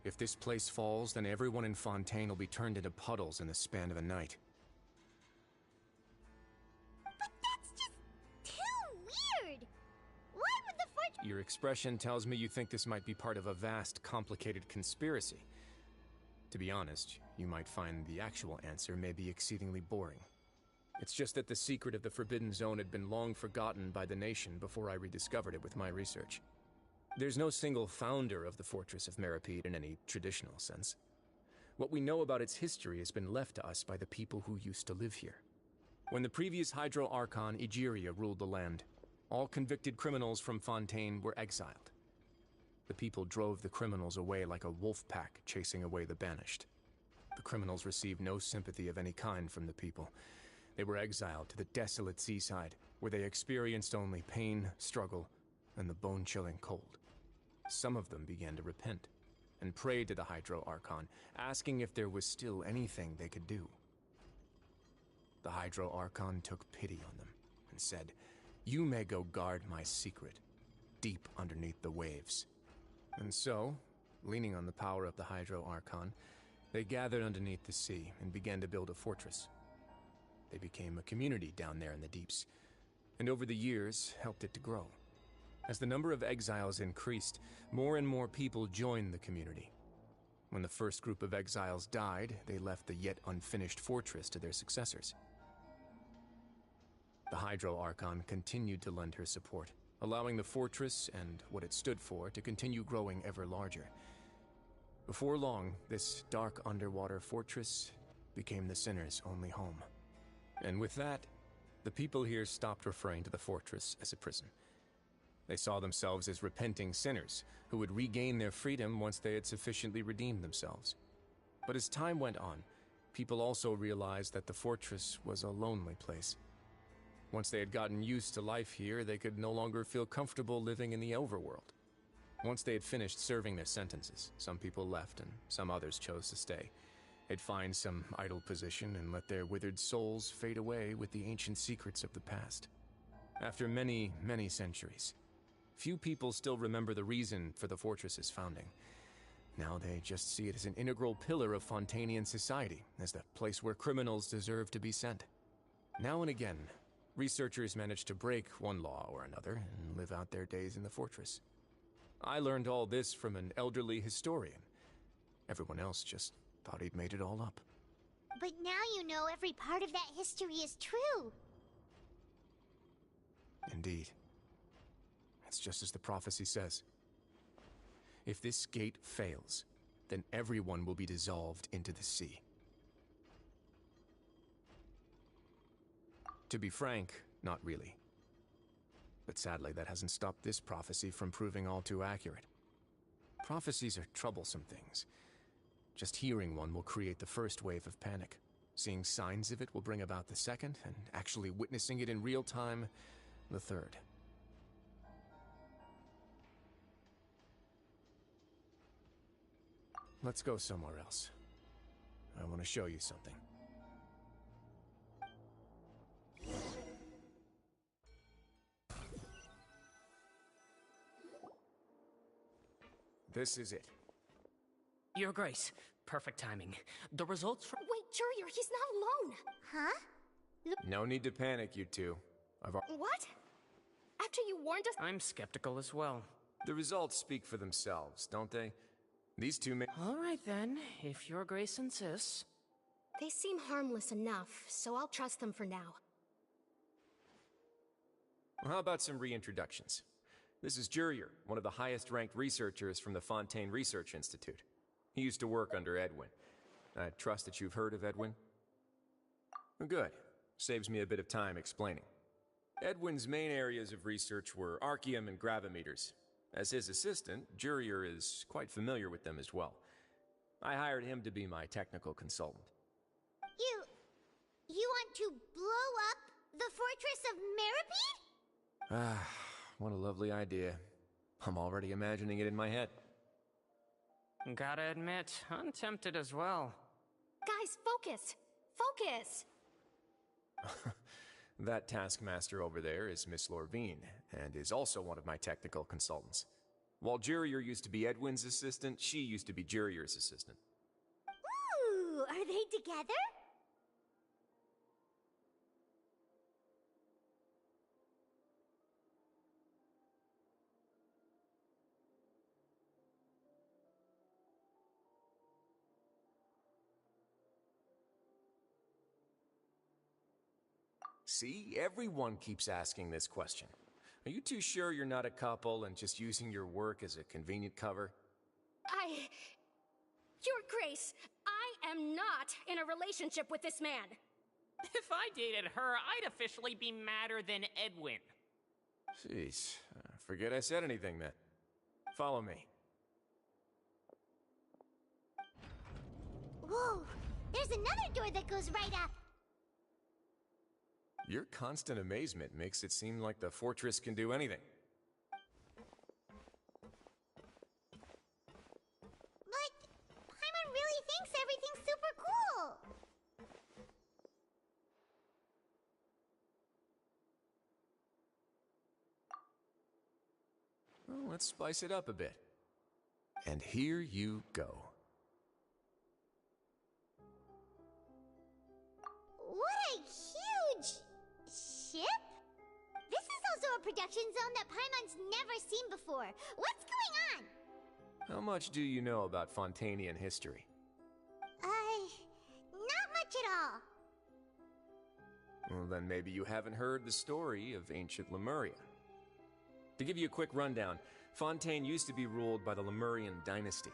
If this place falls, then everyone in Fontaine will be turned into puddles in the span of a night. Your expression tells me you think this might be part of a vast, complicated conspiracy. To be honest, you might find the actual answer may be exceedingly boring. It's just that the secret of the Forbidden Zone had been long forgotten by the nation before I rediscovered it with my research. There's no single founder of the Fortress of Meropide in any traditional sense. What we know about its history has been left to us by the people who used to live here. When the previous Hydro Archon Egeria ruled the land, all convicted criminals from Fontaine were exiled. The people drove the criminals away like a wolf pack chasing away the banished. The criminals received no sympathy of any kind from the people. They were exiled to the desolate seaside, where they experienced only pain, struggle, and the bone-chilling cold. Some of them began to repent, and prayed to the Hydro Archon, asking if there was still anything they could do. The Hydro Archon took pity on them, and said, "You may go guard my secret, deep underneath the waves." And so, leaning on the power of the Hydro Archon, they gathered underneath the sea and began to build a fortress. They became a community down there in the deeps, and over the years helped it to grow. As the number of exiles increased, more and more people joined the community. When the first group of exiles died, they left the yet unfinished fortress to their successors. The Hydro Archon continued to lend her support, allowing the fortress and what it stood for to continue growing ever larger. Before long, this dark underwater fortress became the Sinner's only home. And with that, the people here stopped referring to the fortress as a prison. They saw themselves as repenting sinners who would regain their freedom once they had sufficiently redeemed themselves. But as time went on, people also realized that the fortress was a lonely place. Once they had gotten used to life here, they could no longer feel comfortable living in the overworld. Once they had finished serving their sentences, some people left and some others chose to stay. They'd find some idle position and let their withered souls fade away with the ancient secrets of the past. After many, many centuries, few people still remember the reason for the fortress's founding. Now they just see it as an integral pillar of Fontainian society, as the place where criminals deserve to be sent. Now and again, researchers manage to break one law or another and live out their days in the fortress. I learned all this from an elderly historian. Everyone else just thought he'd made it all up. But now you know every part of that history is true. Indeed. It's just as the prophecy says. If this gate fails, then everyone will be dissolved into the sea. To be frank, not really. But sadly, that hasn't stopped this prophecy from proving all too accurate. Prophecies are troublesome things. Just hearing one will create the first wave of panic. Seeing signs of it will bring about the second, and actually witnessing it in real time, the third. Let's go somewhere else. I want to show you something. This is it. Your Grace, perfect timing. The results from— Wait, Jurier, he's not alone! Huh? No need to panic, you two. What? After you warned us— I'm skeptical as well. The results speak for themselves, don't they? These two may— All right then, if Your Grace insists. They seem harmless enough, so I'll trust them for now. Well, how about some reintroductions? This is Jurier, one of the highest-ranked researchers from the Fontaine Research Institute. He used to work under Edwin. I trust that you've heard of Edwin? Good. Saves me a bit of time explaining. Edwin's main areas of research were Archeum and gravimeters. As his assistant, Jurier is quite familiar with them as well. I hired him to be my technical consultant. You want to blow up the Fortress of Meropide? Ah, what a lovely idea. I'm already imagining it in my head. Gotta admit, I'm tempted as well. Guys, focus! Focus! That taskmaster over there is Miss Lorvine, and is also one of my technical consultants. While Jurier used to be Edwin's assistant, she used to be Jurier's assistant. Ooh, are they together? See, everyone keeps asking this question. Are you too sure you're not a couple and just using your work as a convenient cover? Your Grace, I am not in a relationship with this man. If I dated her, I'd officially be madder than Edwin. Jeez, forget I said anything then. Follow me. Whoa, there's another door that goes right up. Your constant amazement makes it seem like the fortress can do anything. But Paimon really thinks everything's super cool. Well, let's spice it up a bit. And here you go. What a huge ship? This is also a production zone that Paimon's never seen before. What's going on? How much do you know about Fontanian history? Not much at all. Well, then maybe you haven't heard the story of ancient Lemuria. To give you a quick rundown, Fontaine used to be ruled by the Lemurian dynasty.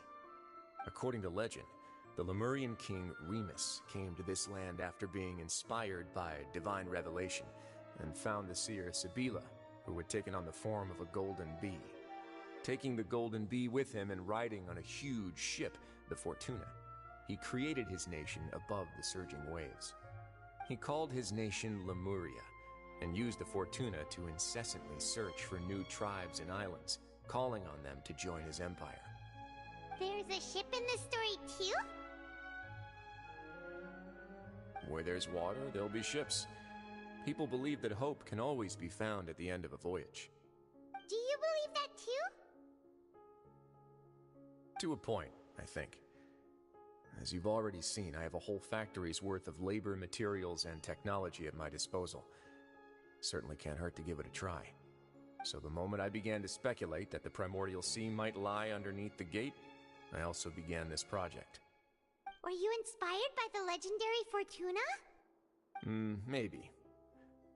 According to legend, the Lemurian king Remus came to this land after being inspired by divine revelation and found the seer Sibila, who had taken on the form of a golden bee. Taking the golden bee with him and riding on a huge ship, the Fortuna, he created his nation above the surging waves. He called his nation Lemuria and used the Fortuna to incessantly search for new tribes and islands, calling on them to join his empire. There's a ship in this story too? Where there's water, there'll be ships. People believe that hope can always be found at the end of a voyage. Do you believe that too? To a point, I think. As you've already seen, I have a whole factory's worth of labor, materials, and technology at my disposal. Certainly can't hurt to give it a try. So the moment I began to speculate that the Primordial Sea might lie underneath the gate, I also began this project. Were you inspired by the legendary Fortuna? Maybe.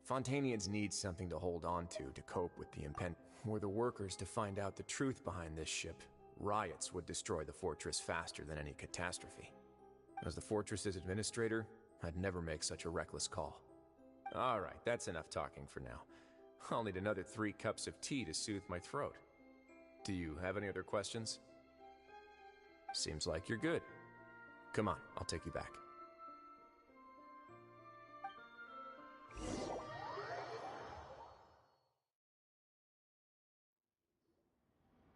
Fontanians need something to hold on to cope with the Were the workers to find out the truth behind this ship, riots would destroy the fortress faster than any catastrophe. As the fortress's administrator, I'd never make such a reckless call. Alright, that's enough talking for now. I'll need another 3 cups of tea to soothe my throat. Do you have any other questions? Seems like you're good. Come on, I'll take you back.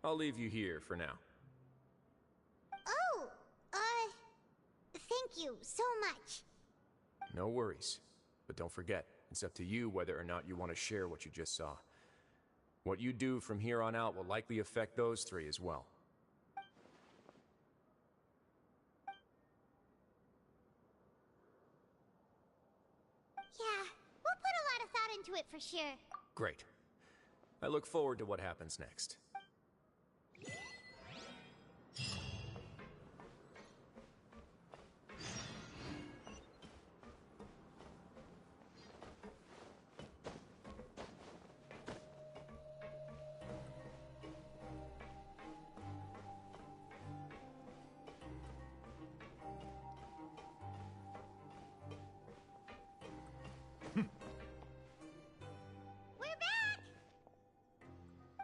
I'll leave you here for now. Oh, thank you so much. No worries. But don't forget, it's up to you whether or not you want to share what you just saw. What you do from here on out will likely affect those 3 as well. Yeah, we'll put a lot of thought into it for sure. Great. I look forward to what happens next.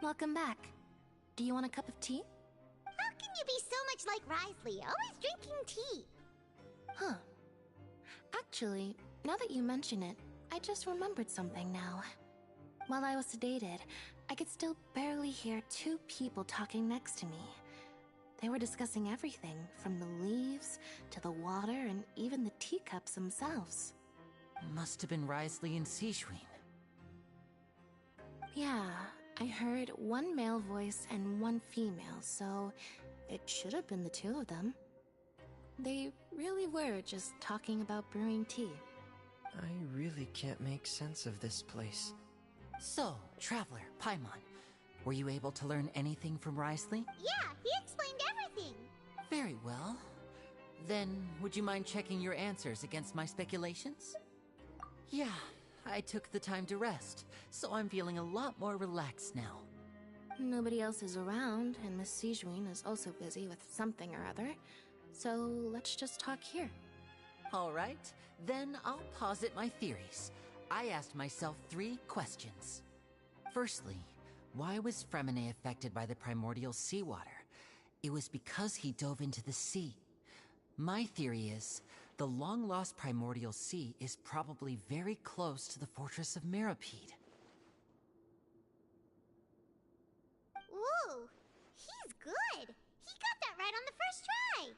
Welcome back. Do you want a cup of tea? How can you be so much like Wriothesley, always drinking tea? Huh. Actually, now that you mention it, I just remembered something now. While I was sedated, I could still barely hear 2 people talking next to me. They were discussing everything, from the leaves, to the water, and even the teacups themselves. Must have been Wriothesley and Seishween. Yeah, I heard 1 male voice and 1 female, so it should have been the 2 of them. They really were just talking about brewing tea. I really can't make sense of this place. So, Traveler, Paimon, were you able to learn anything from Wriothesley? Yeah, he explained everything. Very well. Then, would you mind checking your answers against my speculations? Yeah, I took the time to rest, so I'm feeling a lot more relaxed now. Nobody else is around, and Miss Sijuin is also busy with something or other. So let's just talk here. All right, then I'll posit my theories. I asked myself 3 questions. Firstly, why was Fremine affected by the primordial seawater? It was because he dove into the sea. My theory is, the long-lost primordial sea is probably very close to the fortress of Meropide. Ooh, he's good. He got that right on the first try.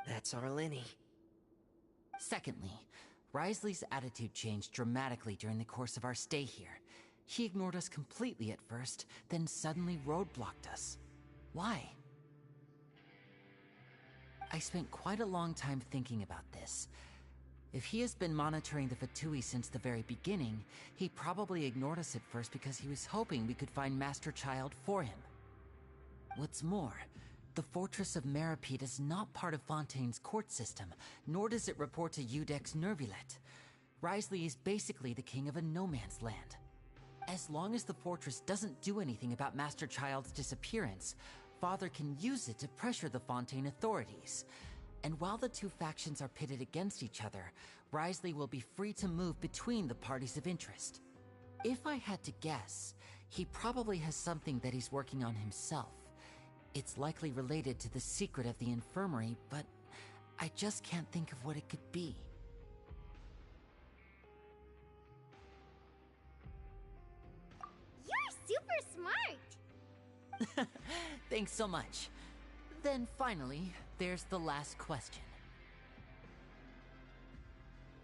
That's our Linny. Secondly, Wriothesley's attitude changed dramatically during the course of our stay here. He ignored us completely at first, then suddenly roadblocked us. Why? I spent quite a long time thinking about this. If he has been monitoring the Fatui since the very beginning, he probably ignored us at first because he was hoping we could find Master Child for him. What's more, the Fortress of Meropide is not part of Fontaine's court system, nor does it report to Iudex Nervulet. Wriothesley is basically the king of a no-man's land. As long as the fortress doesn't do anything about Master Child's disappearance, Father can use it to pressure the Fontaine authorities. And while the 2 factions are pitted against each other, Wriothesley will be free to move between the parties of interest. If I had to guess, he probably has something that he's working on himself. It's likely related to the secret of the infirmary, but I just can't think of what it could be. You're super smart. Thanks so much. Then finally, there's the last question.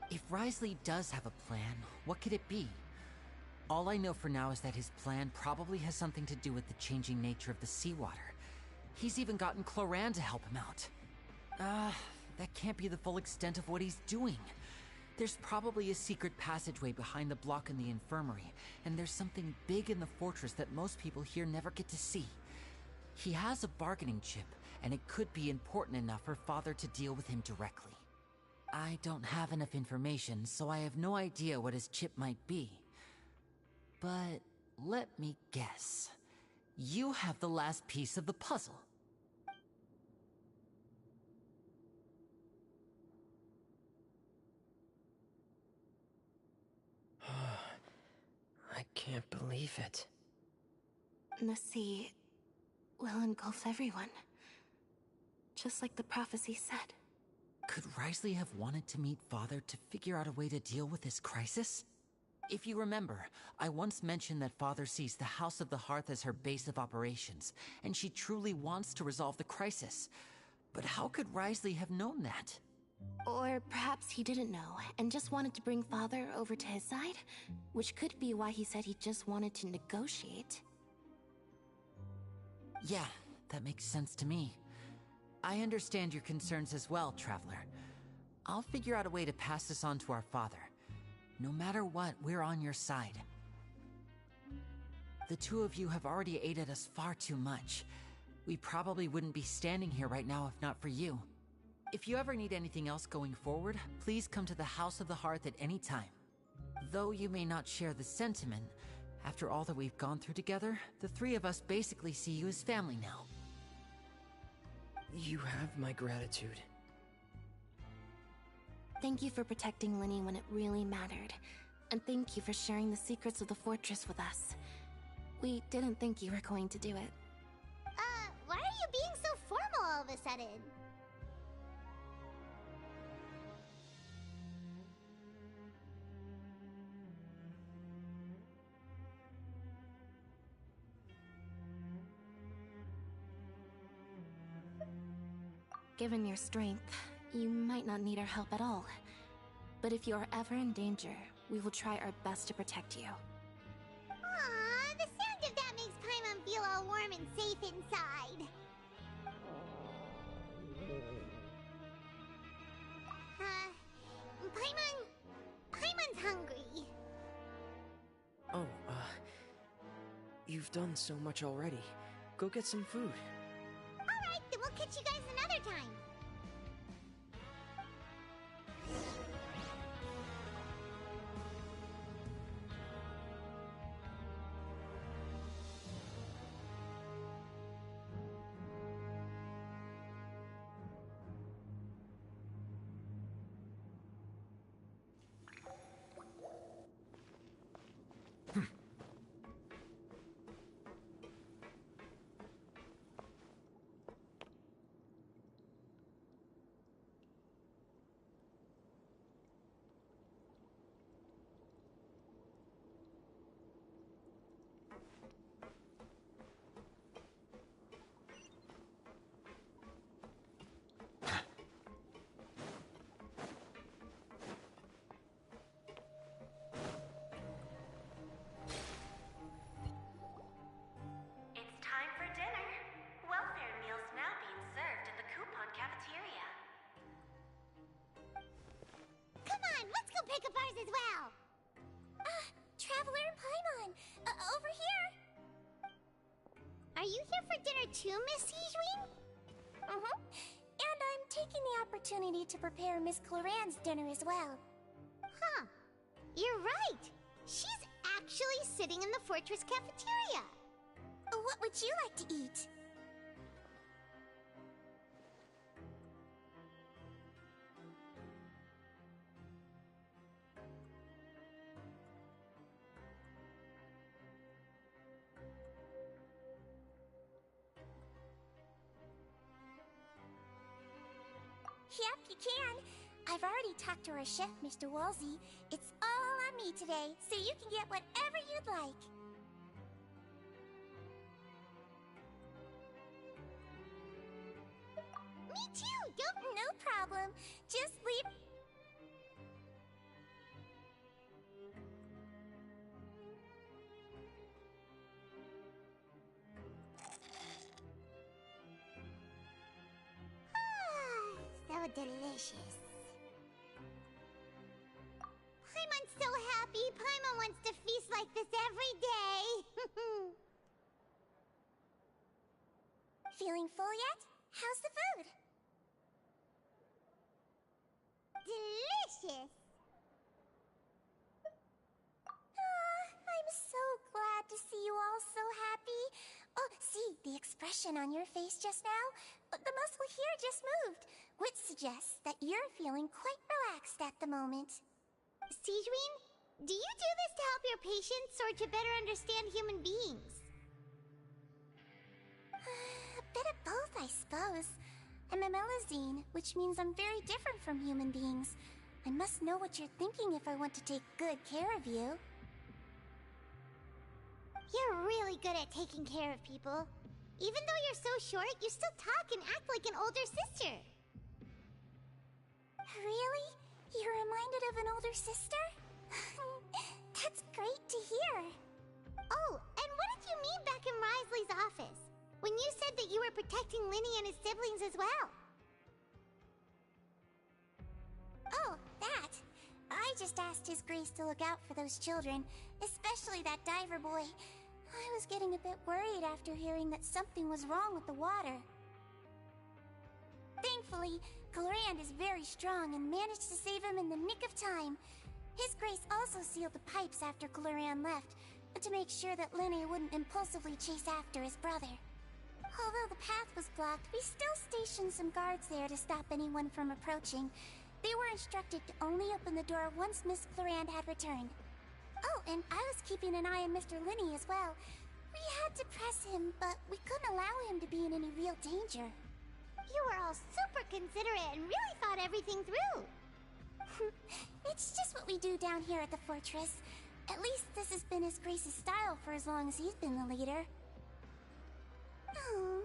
If Wriothesley does have a plan, what could it be? All I know for now is that his plan probably has something to do with the changing nature of the seawater. He's even gotten Cloran to help him out. That can't be the full extent of what he's doing. There's probably a secret passageway behind the block in the infirmary, and there's something big in the fortress that most people here never get to see. He has a bargaining chip, and it could be important enough for Father to deal with him directly. I don't have enough information, so I have no idea what his chip might be. But let me guess. You have the last piece of the puzzle. I can't believe it. The sea will engulf everyone. Just like the prophecy said. Could Wriothesley have wanted to meet Father to figure out a way to deal with this crisis? If you remember, I once mentioned that Father sees the House of the Hearth as her base of operations, and she truly wants to resolve the crisis. But how could Wriothesley have known that? Or perhaps he didn't know, and just wanted to bring Father over to his side? Which could be why he said he just wanted to negotiate. Yeah, that makes sense to me. I understand your concerns as well, Traveler. I'll figure out a way to pass this on to our father. No matter what, we're on your side. The 2 of you have already aided us far too much. We probably wouldn't be standing here right now if not for you. If you ever need anything else going forward, please come to the House of the Hearth at any time. Though you may not share the sentiment, after all that we've gone through together, the 3 of us basically see you as family now. You have my gratitude. Thank you for protecting Linny when it really mattered. And thank you for sharing the secrets of the fortress with us. We didn't think you were going to do it. Why are you being so formal all of a sudden? Given your strength, you might not need our help at all. But if you are ever in danger, we will try our best to protect you. Aww, the sound of that makes Paimon feel all warm and safe inside. Paimon's hungry. Oh, you've done so much already. Go get some food. Alright, then we'll catch you guys another time. as well. Traveler and Paimon, over here. Are you here for dinner too, Miss Sijwin? And I'm taking the opportunity to prepare Miss Cloran's dinner as well. Huh. You're right. She's actually sitting in the fortress cafeteria. What would you like to eat? Yep, you can. I've already talked to our chef, Mr. Wolsey. It's all on me today, so you can get whatever you'd like. Me too, don't... No problem. Just leave... So delicious. Paimon's so happy. Paimon wants to feast like this every day. Feeling full yet? How's the food? Delicious. I'm so glad to see you all so happy. Oh, see, the expression on your face just now? The muscle here just moved, which suggests that you're feeling quite relaxed at the moment. Sijwin, do you do this to help your patients or to better understand human beings? A bit of both, I suppose. I'm a Melazine, which means I'm very different from human beings. I must know what you're thinking if I want to take good care of you. You're really good at taking care of people. Even though you're so short, you still talk and act like an older sister. Really? You're reminded of an older sister? That's great to hear. Oh, and what did you mean back in Wriothesley's office? When you said that you were protecting Linny and his siblings as well? Oh, that. I just asked His Grace to look out for those children, especially that diver boy. I was getting a bit worried after hearing that something was wrong with the water. Thankfully, Clorand is very strong and managed to save him in the nick of time. His Grace also sealed the pipes after Clorand left, to make sure that Linny wouldn't impulsively chase after his brother. Although the path was blocked, we still stationed some guards there to stop anyone from approaching. They were instructed to only open the door once Miss Clorand had returned. Oh, and I was keeping an eye on Mr. Linny as well. We had to press him, but we couldn't allow him to be in any real danger. You were all super considerate and really thought everything through. It's just what we do down here at the fortress. At least this has been His Grace's style for as long as he's been the leader. Oh,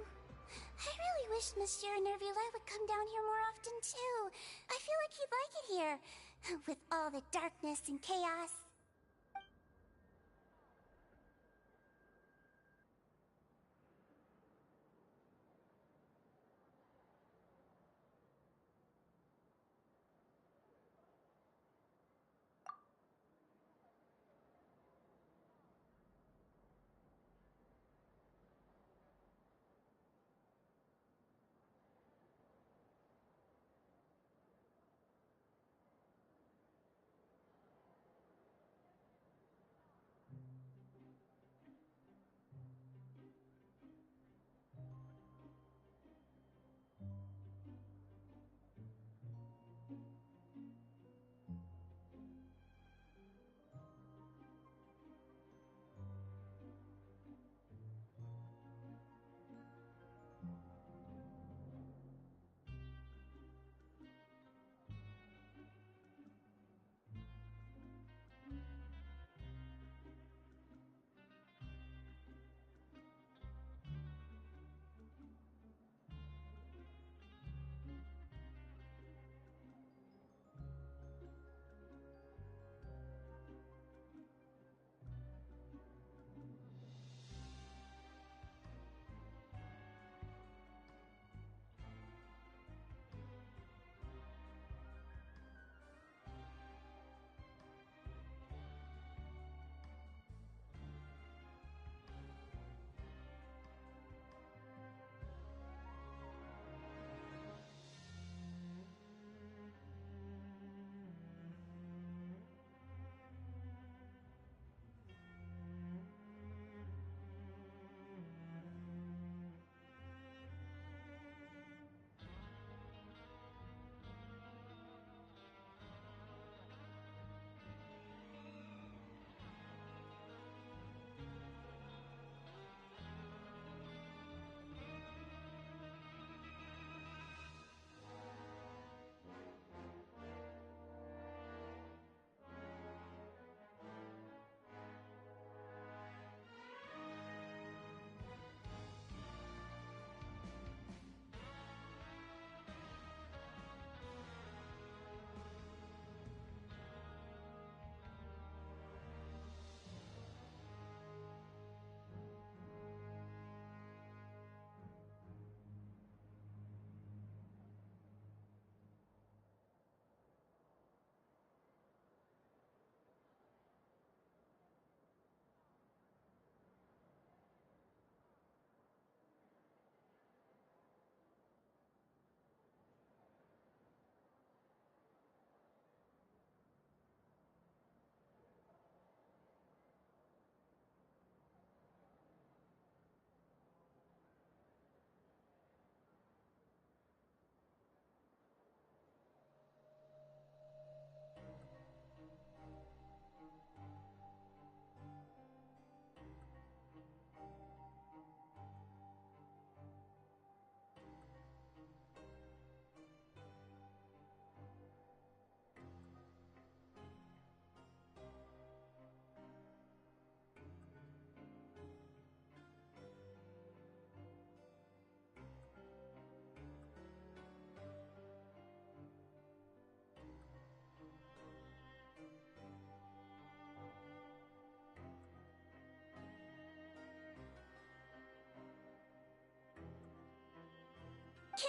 I really wish Monsieur Nervula would come down here more often too. I feel like he'd like it here, with all the darkness and chaos.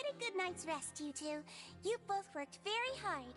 Get a good night's rest, you two. You both worked very hard.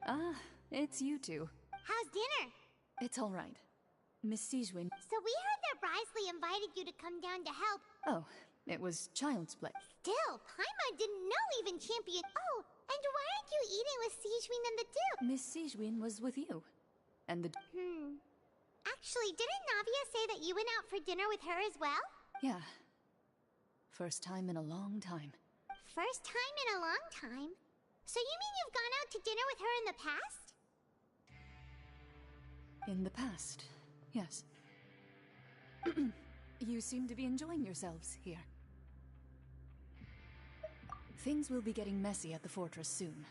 Ah, it's you two. How's dinner? It's all right. Miss Sijwin. So we heard that Wriothesley invited you to come down to help. Oh, it was child's play. Still, Paimon didn't know even Champion. Oh, and why aren't you eating with Sijwin and the Duke? Miss Sijwin was with you. And the... Actually, didn't Navia say that you went out for dinner with her as well? Yeah. First time in a long time. First time in a long time? So you mean you've gone out to dinner with her in the past? In the past, yes. You seem to be enjoying yourselves here. Things will be getting messy at the fortress soon.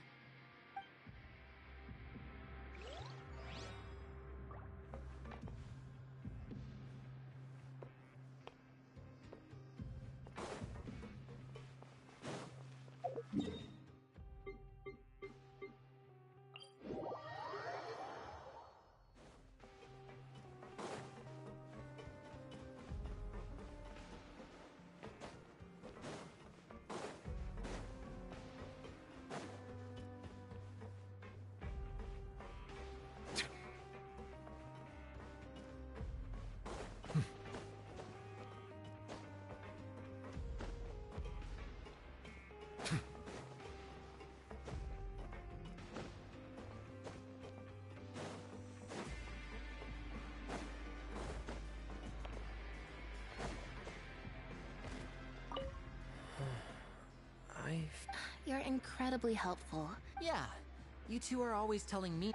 You're incredibly helpful. Yeah, you two are always telling me.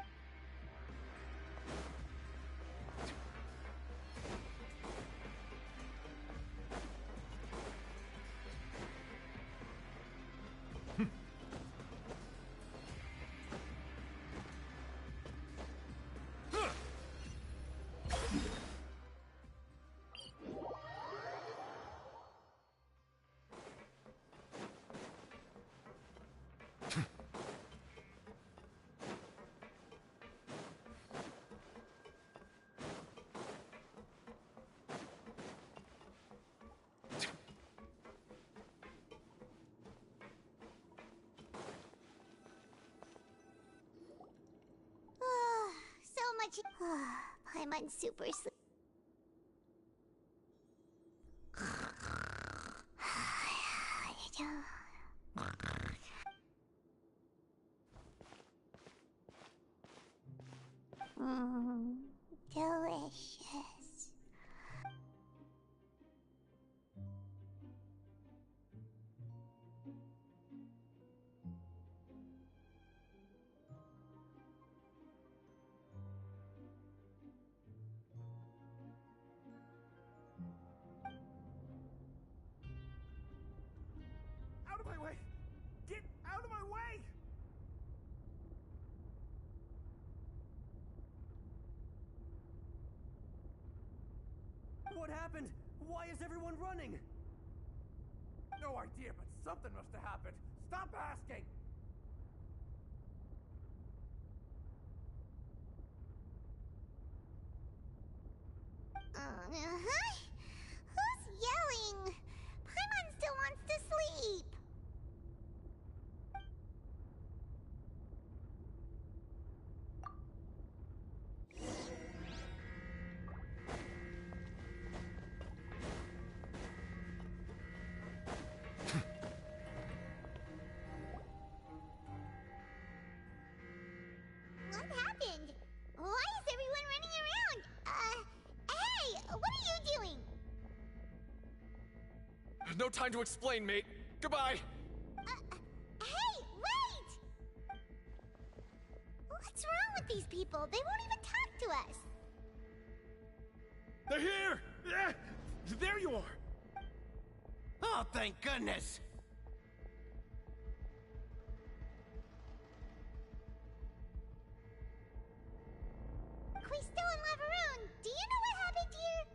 Paimon's super sleep. Delicious. Out of my way! Get out of my way! What happened? Why is everyone running? No idea, but something must have happened. Stop asking! Who's yelling? Paimon still wants to sleep. What happened? Why is everyone running around? Hey, what are you doing? No time to explain, mate. Goodbye! Hey, wait! What's wrong with these people? They won't even talk to us. They're here! There you are! Oh, thank goodness! Quisto and Lavaroon, do you know what happened here?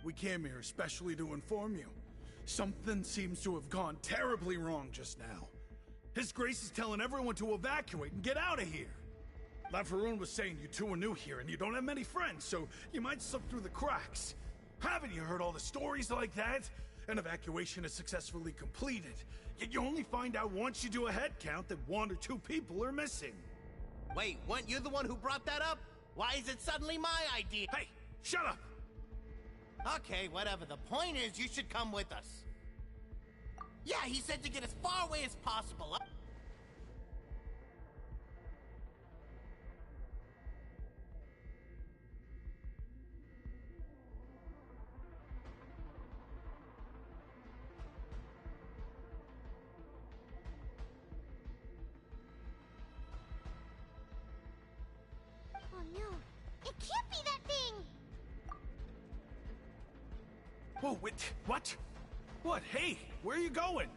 We came here especially to inform you. Something seems to have gone terribly wrong just now. His Grace is telling everyone to evacuate and get out of here. Lavaroon was saying you two are new here and you don't have many friends, so you might slip through the cracks. Haven't you heard all the stories like that? An evacuation is successfully completed, yet you only find out once you do a head count that 1 or 2 people are missing. Wait, weren't you the one who brought that up? Why is it suddenly my idea? Hey, shut up! Okay, whatever. The point is, you should come with us. Yeah, he said to get as far away as possible. Oh no, it can't be that thing! Whoa, wait, what? What? Hey, where are you going?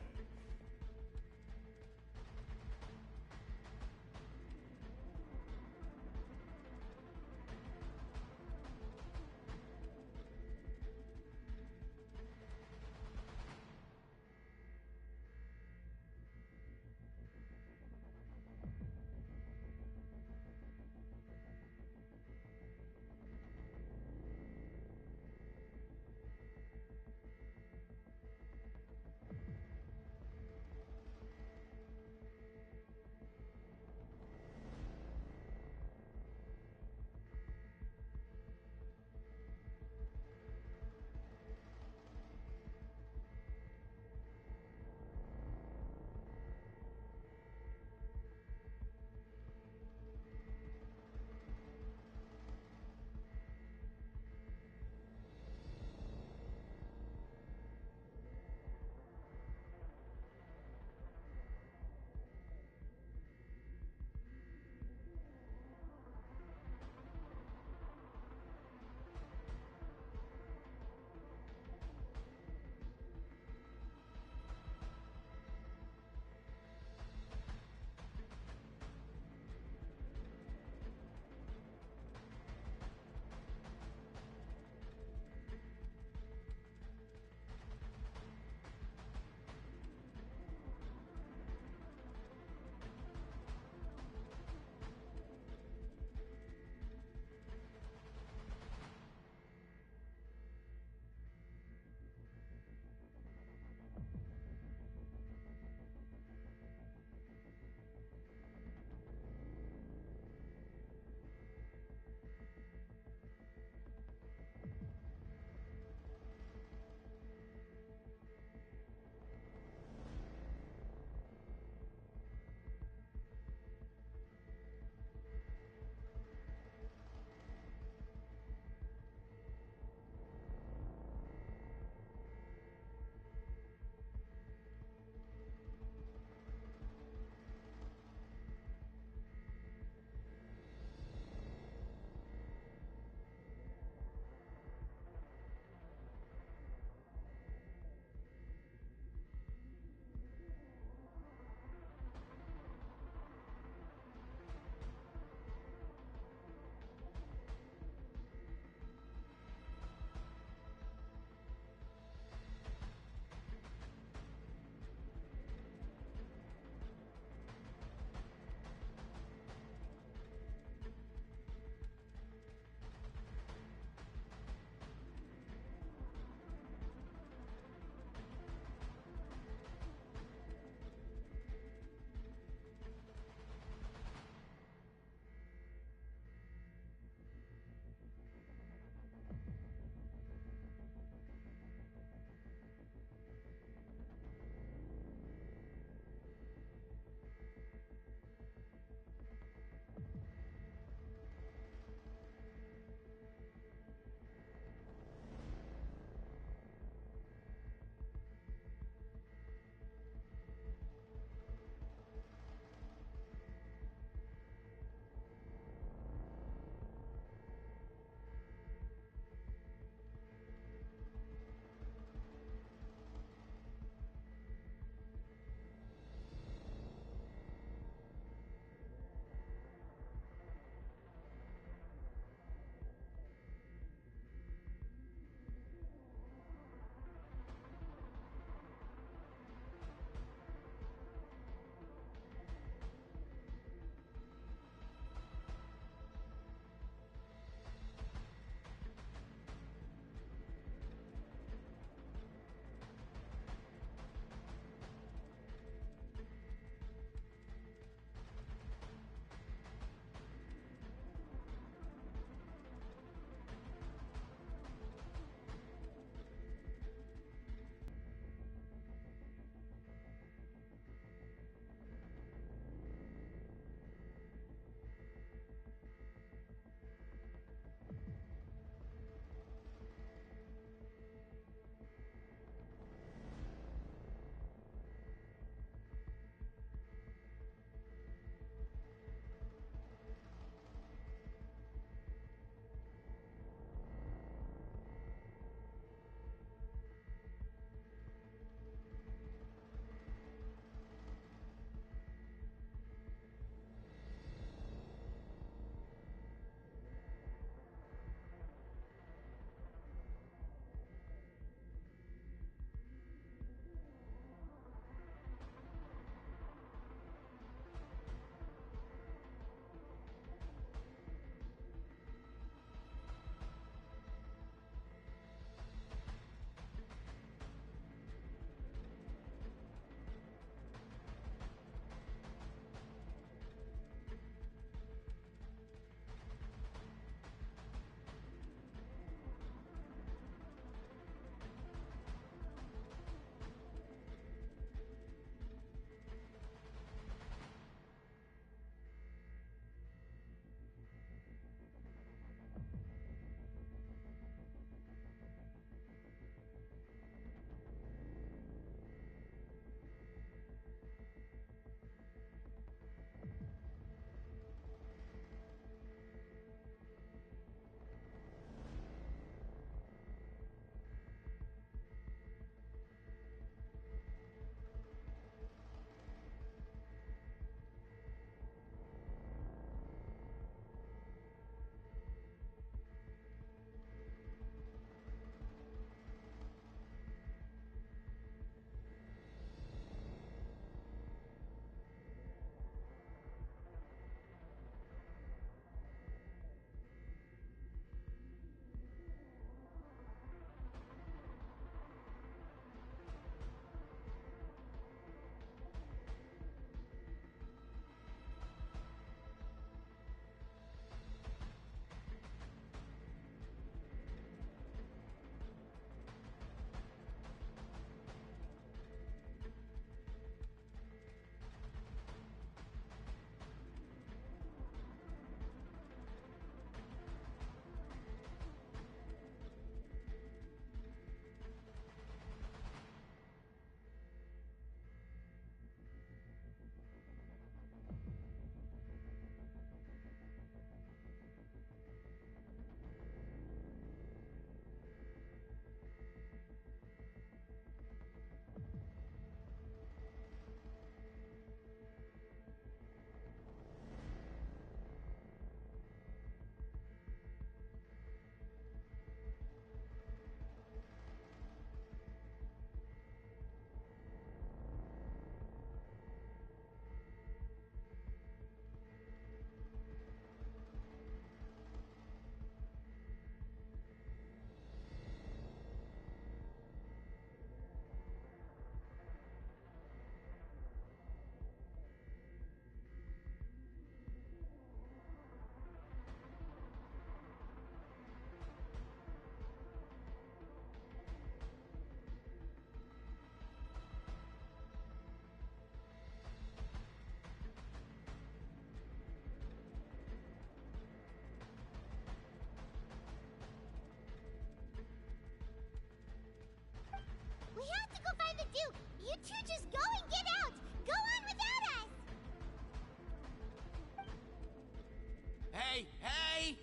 Hey, hey!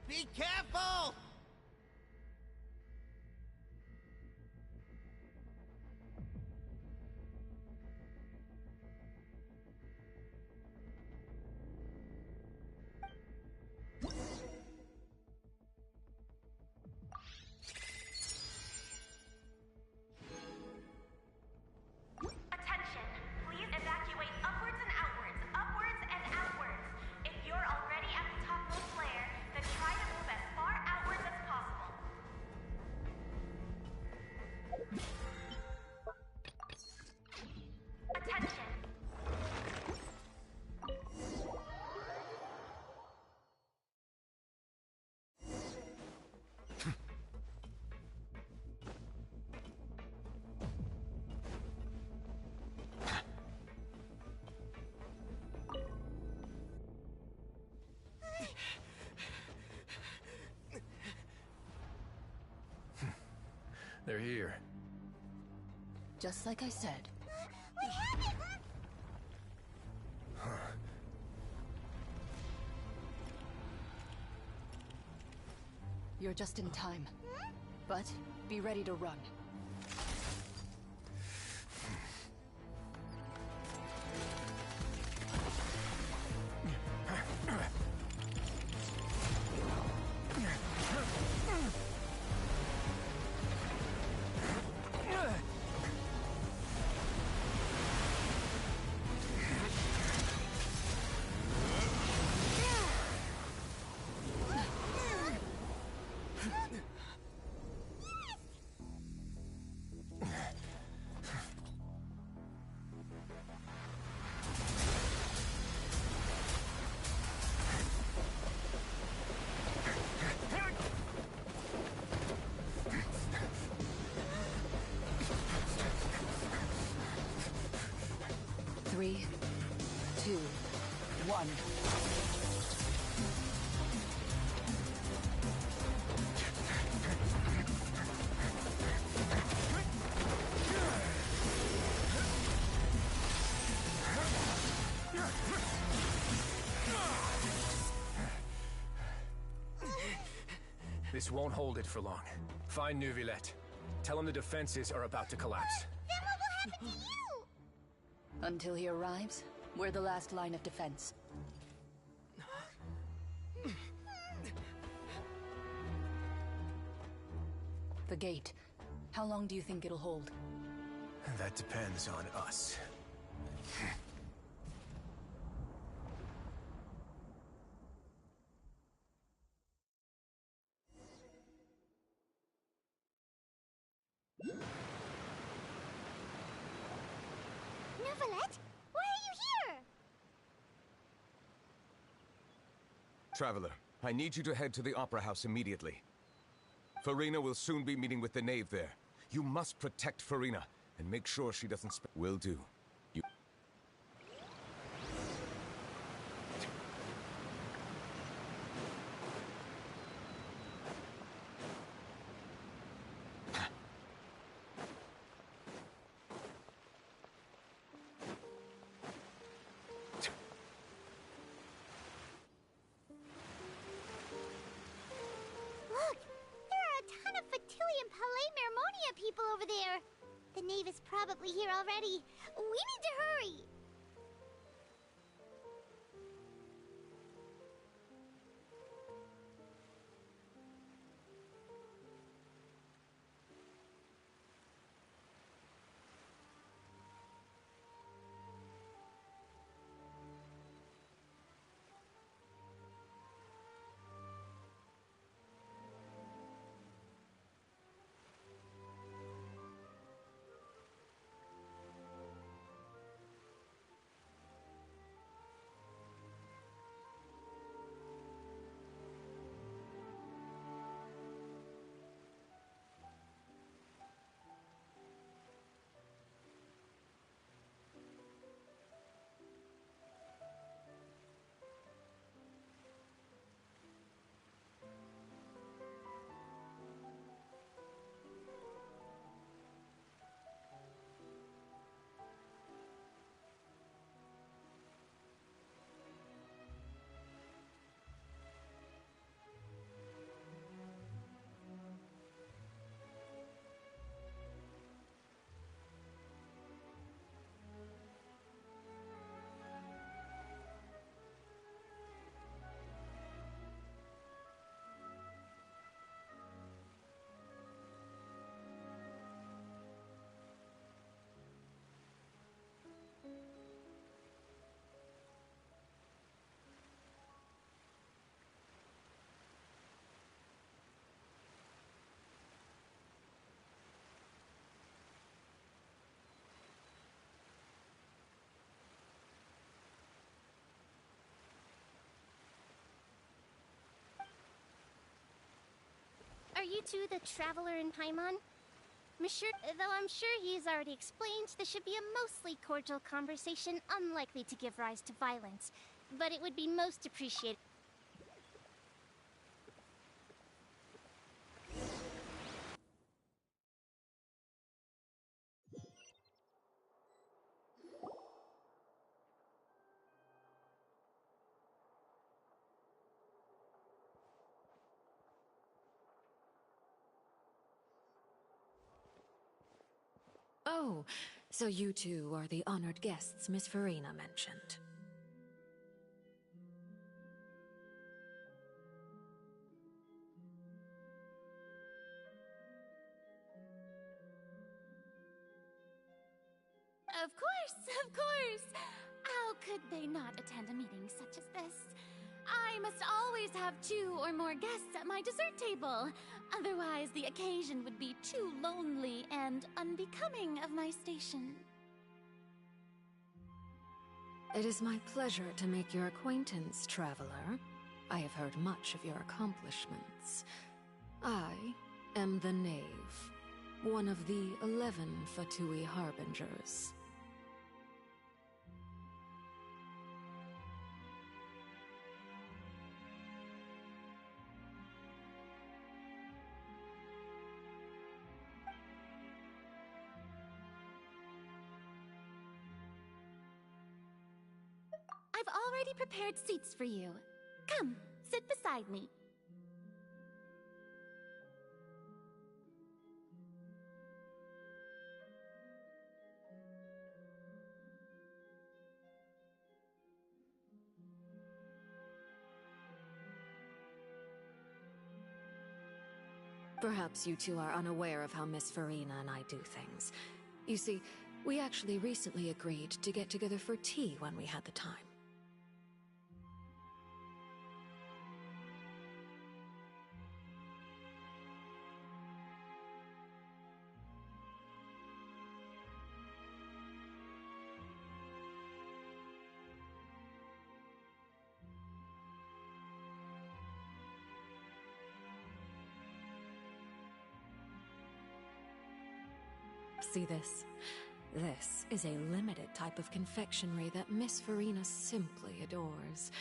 Be careful! Attention! Please evacuate upwards and outwards, upwards and outwards. If you're already at the topmost layer, then try to move as far outwards as possible. Attention! They're here. Just like I said. You're just in time. But be ready to run. Three, two, one. This won't hold it for long. Find Neuvillette. Tell him the defenses are about to collapse. Then what will happen to you? Until he arrives, we're the last line of defense. The gate. How long do you think it'll hold? That depends on us. Neuvillette? Why are you here? Traveler, I need you to head to the Opera House immediately. Furina will soon be meeting with the Knave there. You must protect Furina, and make sure she doesn't Will do. You... Look! There are a ton of Fatilium Palais Mermonia people over there! The Knave is probably here already. We need to hurry! you two the Traveler and Paimon? Though I'm sure he's already explained, this should be a mostly cordial conversation, unlikely to give rise to violence. But it would be most appreciated. Oh, so you two are the honored guests Miss Farina mentioned. Of course! How could they not attend a meeting such as this? I must always have 2 or more guests at my dessert table. Otherwise, the occasion would be too lonely and unbecoming of my station. It is my pleasure to make your acquaintance, Traveler. I have heard much of your accomplishments. I am the Knave, one of the 11 Fatui Harbingers. I've already prepared seats for you. Come, sit beside me. Perhaps you two are unaware of how Miss Farina and I do things. You see, we actually recently agreed to get together for tea when we had the time. See this? This is a limited type of confectionery that Miss Farina simply adores.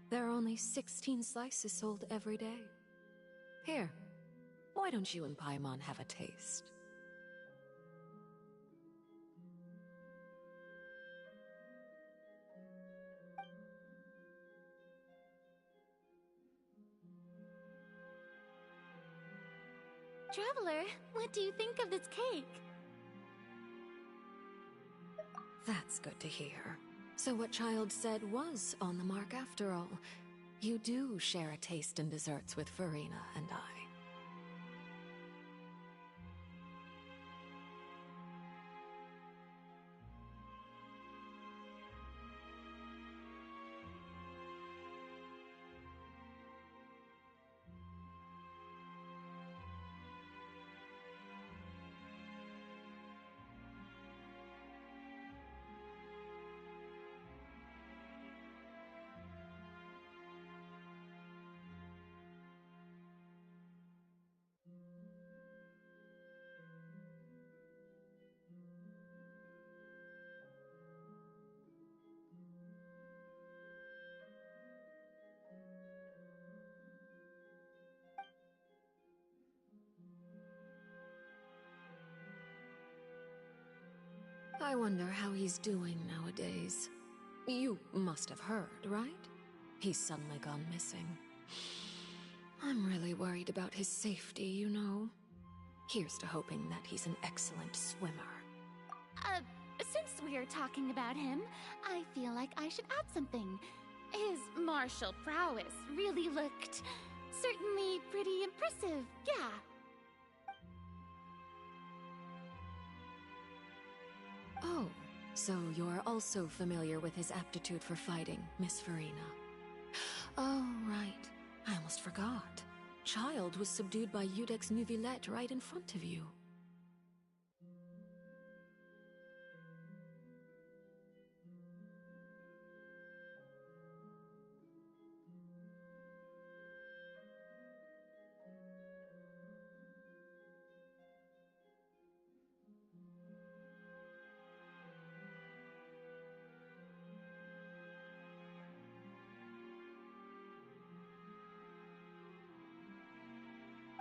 There are only 16 slices sold every day. Here, why don't you and Paimon have a taste? Traveler, what do you think of this cake? That's good to hear. So what Child said was on the mark after all. You do share a taste in desserts with Farina and I. I wonder how he's doing nowadays. You must have heard, right? He's suddenly gone missing. I'm really worried about his safety, you know. Here's to hoping that he's an excellent swimmer. Since we're talking about him, I feel like I should add something. His martial prowess really looked certainly pretty impressive, yeah. Oh, so you're also familiar with his aptitude for fighting, Miss Farina. Oh, right. I almost forgot. Child was subdued by Iudex Neuvillette right in front of you.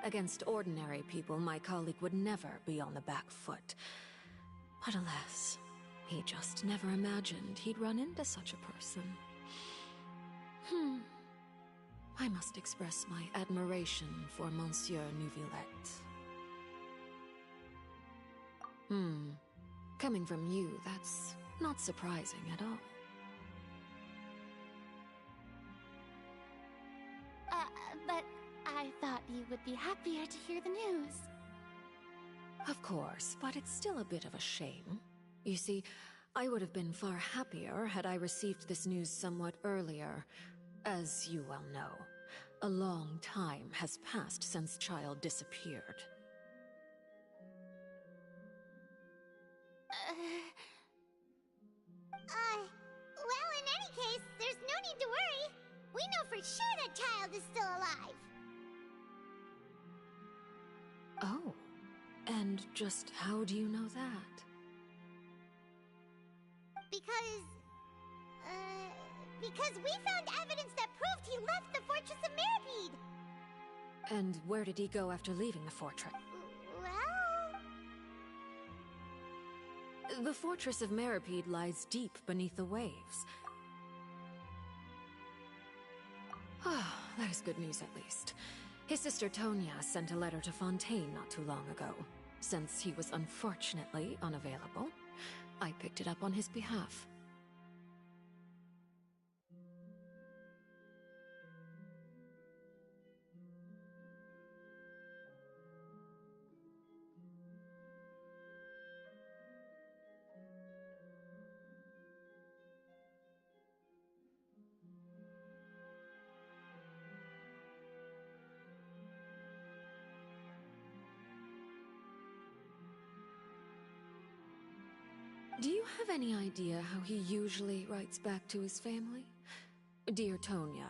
Against ordinary people, my colleague would never be on the back foot. But alas, he just never imagined he'd run into such a person. I must express my admiration for Monsieur Neuvillette. Coming from you, that's not surprising at all. But I thought you would be happier to hear the news. Of course, but it's still a bit of a shame. You see, I would have been far happier had I received this news somewhat earlier. As you well know, a long time has passed since Child disappeared. Well, in any case, there's no need to worry. We know for sure that Child is still alive. Oh, and just how do you know that? Because we found evidence that proved he left the Fortress of Meripede. And where did he go after leaving the fortress? Well... The Fortress of Meripede lies deep beneath the waves. Ah, that is good news at least. His sister Tonya sent a letter to Fontaine not too long ago. Since he was unfortunately unavailable, I picked it up on his behalf. Do you have any idea how he usually writes back to his family? Dear Tonya,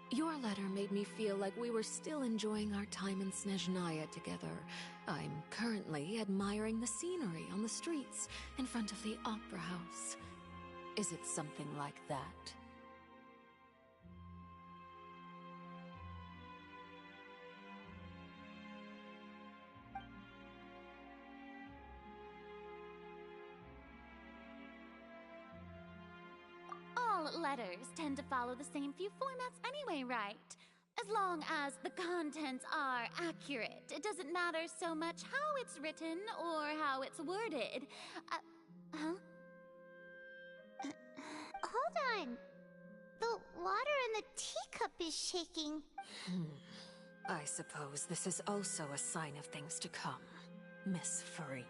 your letter made me feel like we were still enjoying our time in Snezhnaya together. I'm currently admiring the scenery on the streets in front of the Opera House. Is it something like that? All letters tend to follow the same few formats anyway, right? As long as the contents are accurate, it doesn't matter so much how it's written or how it's worded. Hold on. The water in the teacup is shaking. I suppose this is also a sign of things to come, Miss Furina.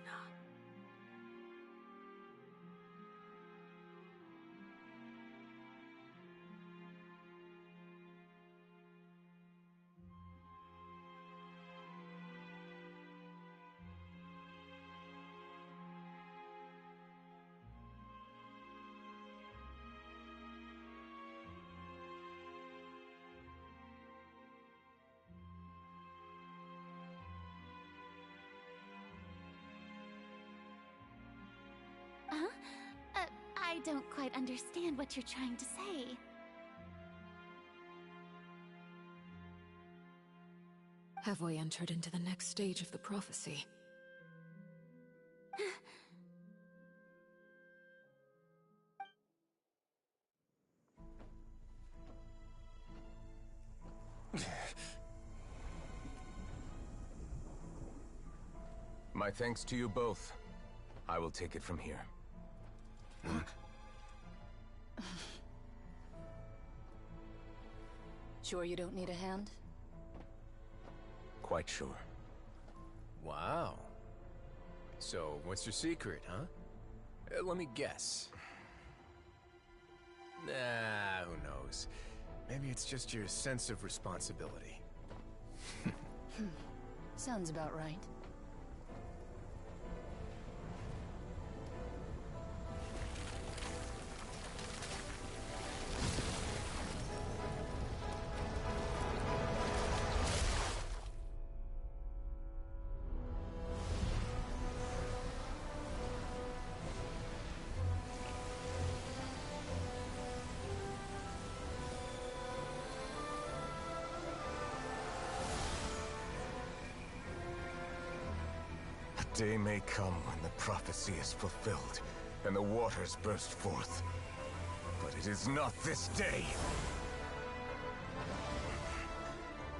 I don't quite understand what you're trying to say. Have we entered into the next stage of the prophecy? My thanks to you both. I will take it from here. Sure you don't need a hand? Quite sure. Wow. So, what's your secret, huh? Let me guess. Nah, who knows? Maybe it's just your sense of responsibility. Sounds about right. day may come when the prophecy is fulfilled, and the waters burst forth. But it is not this day!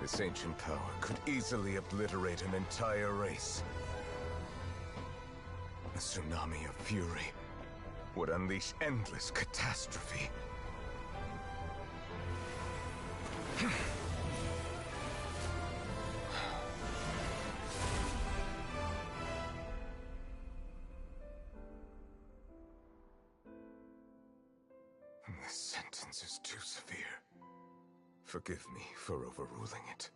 This ancient power could easily obliterate an entire race. A tsunami of fury would unleash endless catastrophe. This sentence is too severe. Forgive me for overruling it.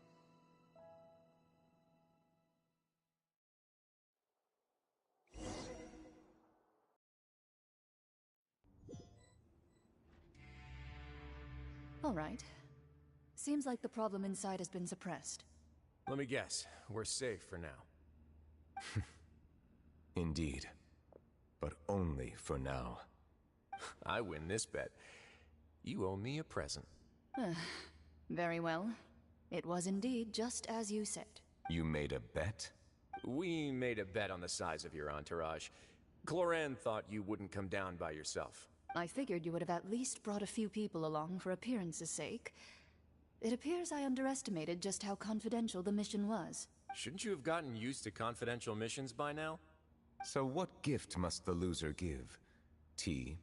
All right. Seems like the problem inside has been suppressed. Let me guess. We're safe for now. Indeed. But only for now. I win this bet. You owe me a present. Very well. It was indeed just as you said. You made a bet? We made a bet on the size of your entourage. Cloran thought you wouldn't come down by yourself. I figured you would have at least brought a few people along for appearance's sake. It appears I underestimated just how confidential the mission was. Shouldn't you have gotten used to confidential missions by now? So what gift must the loser give? Tea?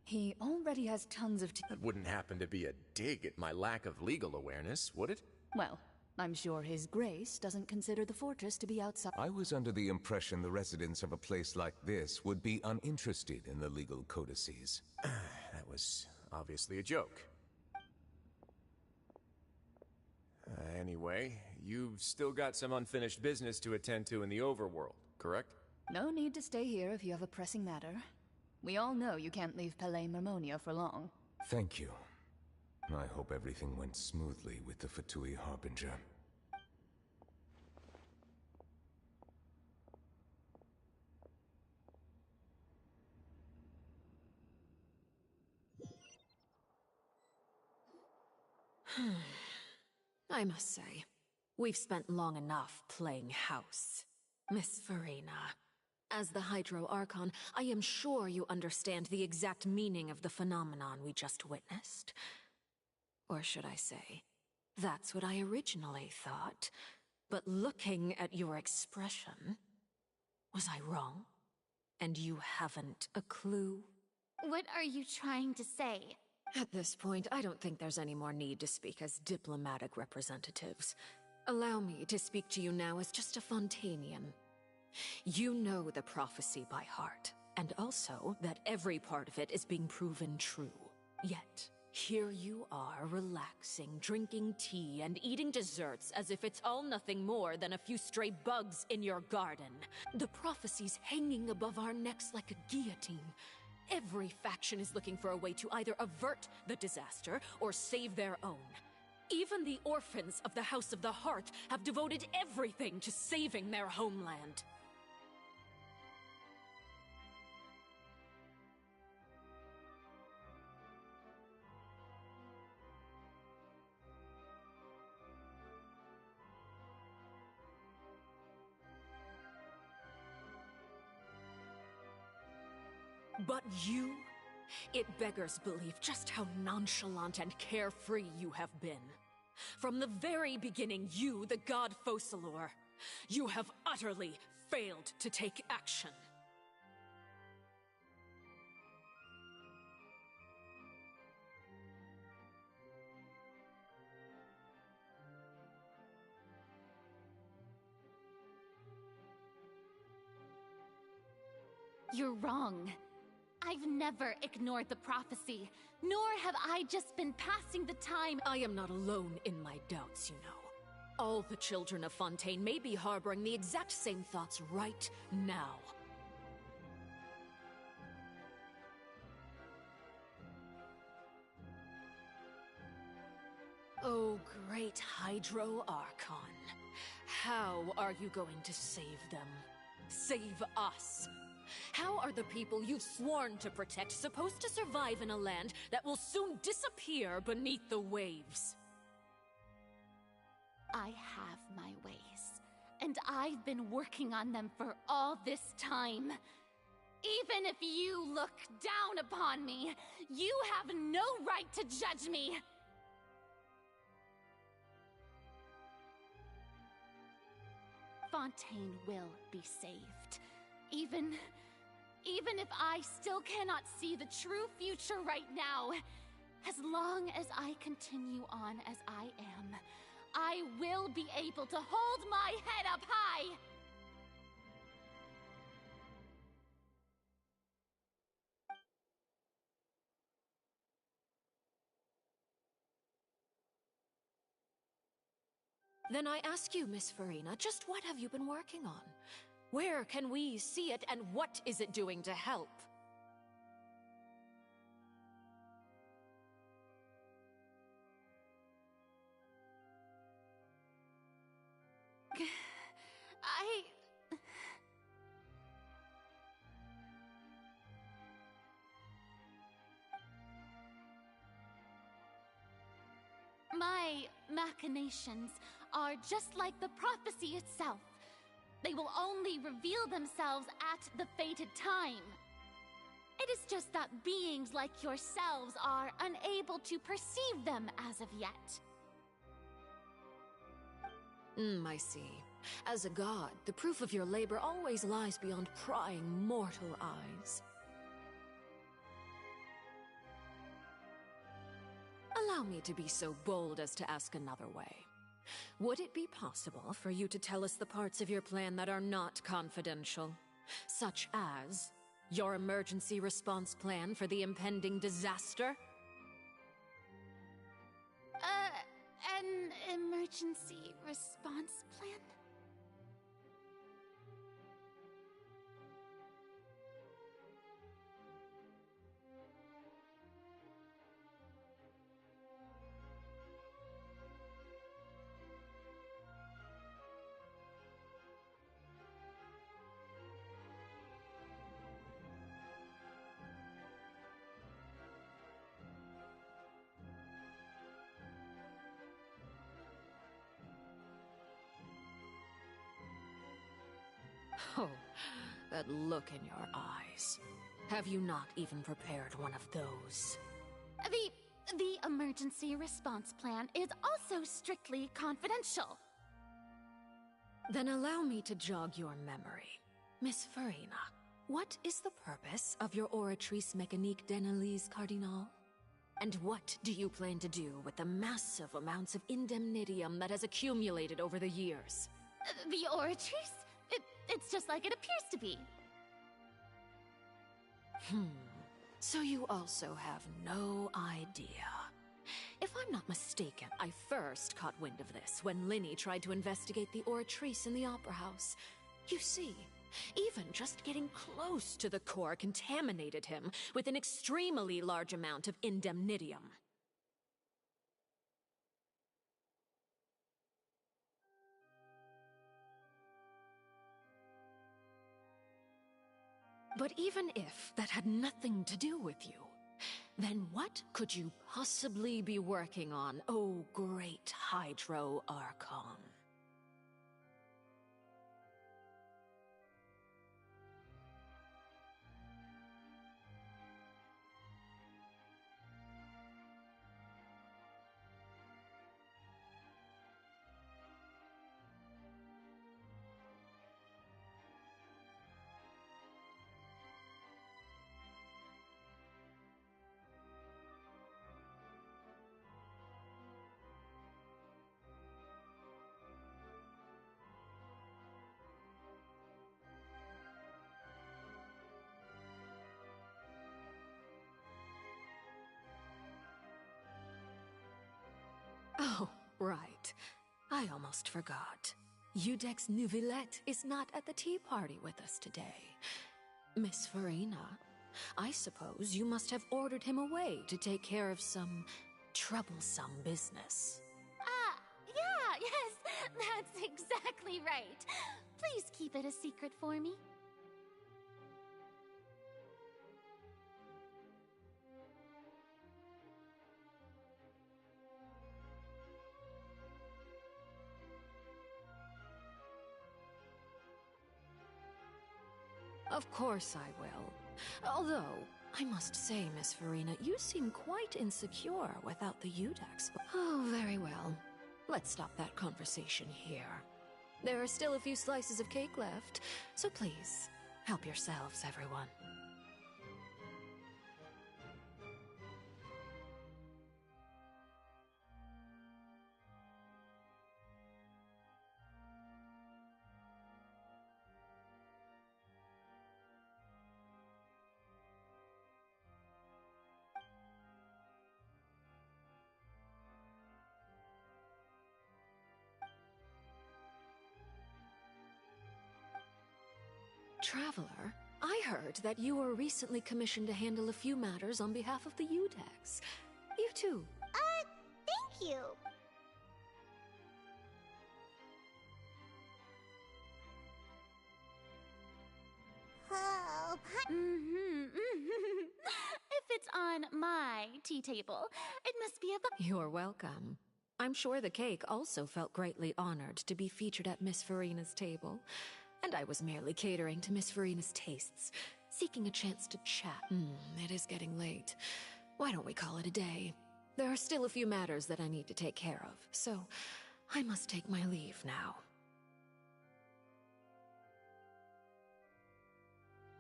He already has tons of tea. That wouldn't happen to be a dig at my lack of legal awareness, would it? Well, I'm sure His Grace doesn't consider the fortress to be outside. I was under the impression the residents of a place like this would be uninterested in the legal codices. That was obviously a joke. Anyway, you've still got some unfinished business to attend to in the overworld, correct? No need to stay here if you have a pressing matter. We all know you can't leave Palais Mermonia for long. Thank you. I hope everything went smoothly with the Fatui Harbinger. I must say, we've spent long enough playing house. Miss Furina, as the Hydro Archon, I am sure you understand the exact meaning of the phenomenon we just witnessed. Or should I say, that's what I originally thought. But looking at your expression, was I wrong? And you haven't a clue? What are you trying to say? At this point, I don't think there's any more need to speak as diplomatic representatives. Allow me to speak to you now as just a Fontainian. You know the prophecy by heart, and also that every part of it is being proven true. Yet, here you are relaxing, drinking tea, and eating desserts as if it's all nothing more than a few stray bugs in your garden. The prophecy's hanging above our necks like a guillotine. Every faction is looking for a way to either avert the disaster or save their own. Even the orphans of the House of the Hearth have devoted everything to saving their homeland. But you? It beggars belief just how nonchalant and carefree you have been. From the very beginning, you, the god Focalor, you have utterly failed to take action. You're wrong. I've never ignored the prophecy, nor have I just been passing the time. I am not alone in my doubts, you know. All the children of Fontaine may be harboring the exact same thoughts right now. Oh, great Hydro Archon. How are you going to save them? Save us? How are the people you've sworn to protect supposed to survive in a land that will soon disappear beneath the waves? I have my ways, and I've been working on them for all this time. Even if you look down upon me, you have no right to judge me! Fontaine will be saved. Even if I still cannot see the true future right now, as long as I continue on as I am, I will be able to hold my head up high! Then I ask you, Miss Farina, just what have you been working on? Where can we see it, and what is it doing to help? My machinations are just like the prophecy itself. They will only reveal themselves at the fated time. It is just that beings like yourselves are unable to perceive them as of yet. I see. As a god, the proof of your labor always lies beyond prying mortal eyes. Allow me to be so bold as to ask another way. Would it be possible for you to tell us the parts of your plan that are not confidential? Such as your emergency response plan for the impending disaster? An emergency response plan? Oh, that look in your eyes. Have you not even prepared one of those? The emergency response plan is also strictly confidential. Then allow me to jog your memory. Miss Farina, what is the purpose of your Oratrice Mécanique d'Analyse Cardinal? And what do you plan to do with the massive amounts of indemnitium that has accumulated over the years? The Oratrice? It's just like it appears to be. So you also have no idea. If I'm not mistaken, I first caught wind of this when Lyney tried to investigate the Oratrice in the Opera House. You see, even just getting close to the core contaminated him with an extremely large amount of indemnitium. But even if that had nothing to do with you, then what could you possibly be working on, oh great Hydro Archon? Oh, right. I almost forgot. Udex Neuvillette is not at the tea party with us today. Miss Farina, I suppose you must have ordered him away to take care of some troublesome business. Yeah, yes, that's exactly right. Please keep it a secret for me. Of course I will. Although, I must say, Miss Furina, you seem quite insecure without the Udex. Oh, very well. Let's stop that conversation here. There are still a few slices of cake left, so please, help yourselves, everyone. Traveler, I heard that you were recently commissioned to handle a few matters on behalf of the Udex. You too. Thank you. Oh, If it's on my tea table, it must be a You're welcome. I'm sure the cake also felt greatly honored to be featured at Miss Furina's table. And I was merely catering to Miss Furina's tastes, seeking a chance to chat. It is getting late. Why don't we call it a day? There are still a few matters that I need to take care of, so I must take my leave now.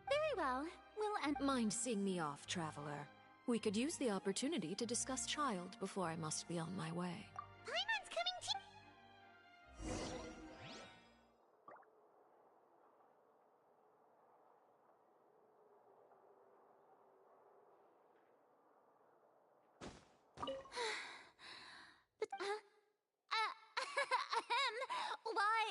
Very well. We'll end. Mind seeing me off, Traveler? We could use the opportunity to discuss Child before I must be on my way. Paimon's coming to... Why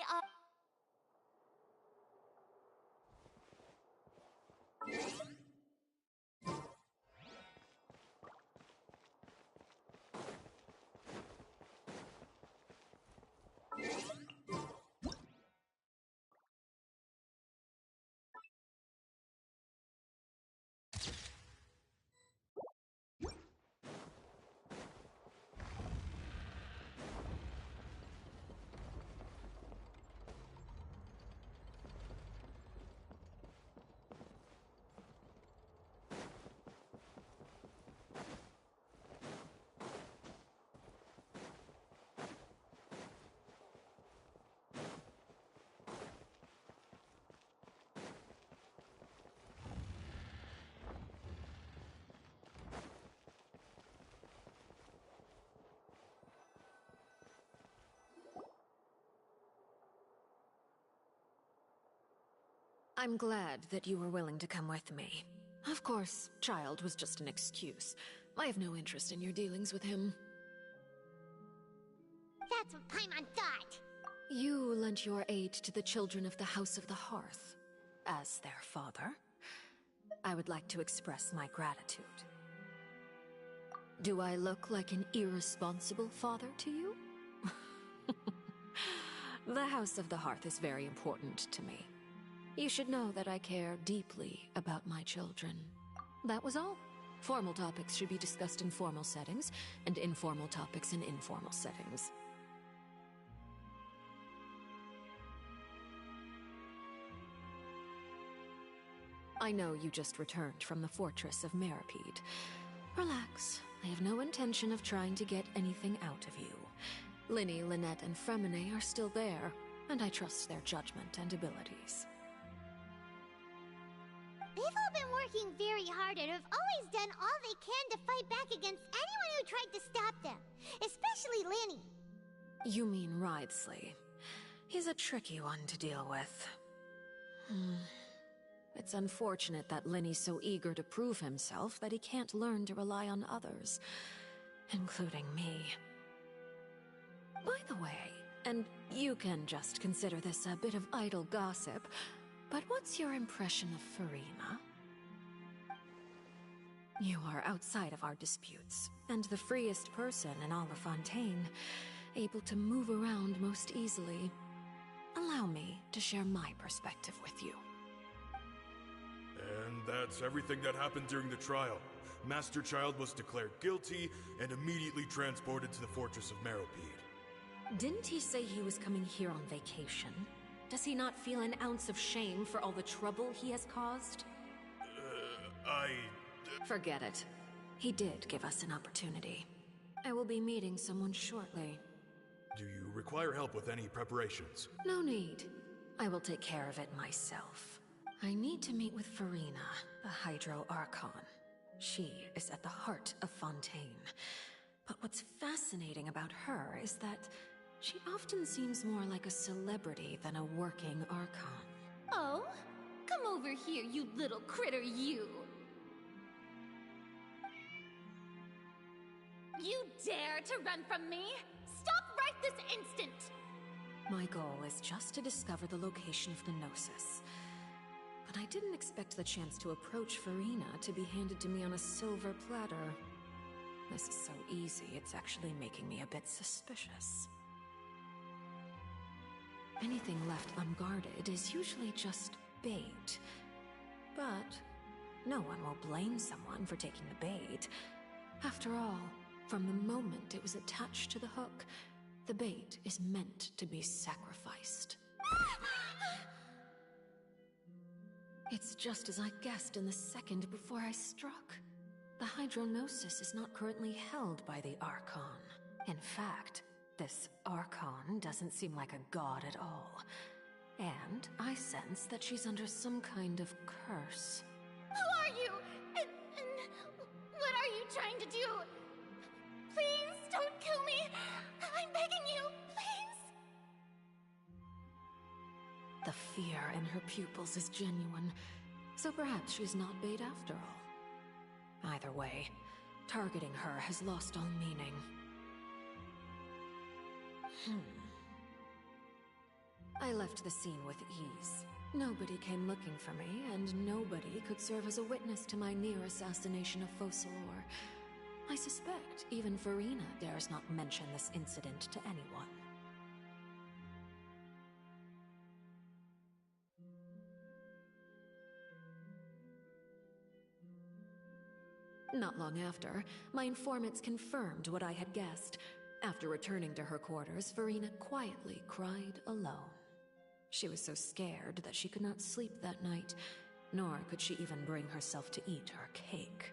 I'm glad that you were willing to come with me. Of course, Child was just an excuse. I have no interest in your dealings with him. That's what Paimon thought. You lent your aid to the children of the House of the Hearth. As their father, I would like to express my gratitude. Do I look like an irresponsible father to you? The House of the Hearth is very important to me. You should know that I care deeply about my children. That was all. Formal topics should be discussed in formal settings, and informal topics in informal settings. I know you just returned from the fortress of Meripede. Relax. I have no intention of trying to get anything out of you. Lyney, Lynette, and Freminet are still there, and I trust their judgment and abilities. They've all been working very hard and have always done all they can to fight back against anyone who tried to stop them. Especially Lyney. You mean Wriothesley. He's a tricky one to deal with. It's unfortunate that Lyney's so eager to prove himself that he can't learn to rely on others, including me. By the way, and you can just consider this a bit of idle gossip, but what's your impression of Furina? You are outside of our disputes, and the freest person in Olifontaine, able to move around most easily. Allow me to share my perspective with you. And that's everything that happened during the trial. Master Child was declared guilty and immediately transported to the Fortress of Meripede. Didn't he say he was coming here on vacation? Does he not feel an ounce of shame for all the trouble he has caused? Forget it. He did give us an opportunity. I will be meeting someone shortly. Do you require help with any preparations? No need. I will take care of it myself. I need to meet with Furina, the Hydro Archon. She is at the heart of Fontaine. But what's fascinating about her is that she often seems more like a celebrity than a working Archon. Oh? Come over here, you little critter, you! You dare to run from me? Stop right this instant! My goal is just to discover the location of the Gnosis. But I didn't expect the chance to approach Furina to be handed to me on a silver platter. This is so easy, it's actually making me a bit suspicious. Anything left unguarded is usually just bait. But no one will blame someone for taking the bait. After all, from the moment it was attached to the hook, the bait is meant to be sacrificed. It's just as I guessed in the second before I struck. The Hydronosis is not currently held by the Archon. In fact, this Archon doesn't seem like a god at all. And I sense that she's under some kind of curse. Who are you? And what are you trying to do? Please don't kill me! I'm begging you, please! The fear in her pupils is genuine, so perhaps she's not bait after all. Either way, targeting her has lost all meaning. I left the scene with ease. Nobody came looking for me, and nobody could serve as a witness to my near assassination of Focalor. I suspect even Furina dares not mention this incident to anyone. Not long after, my informants confirmed what I had guessed. After returning to her quarters, Furina quietly cried alone. She was so scared that she could not sleep that night, nor could she even bring herself to eat her cake.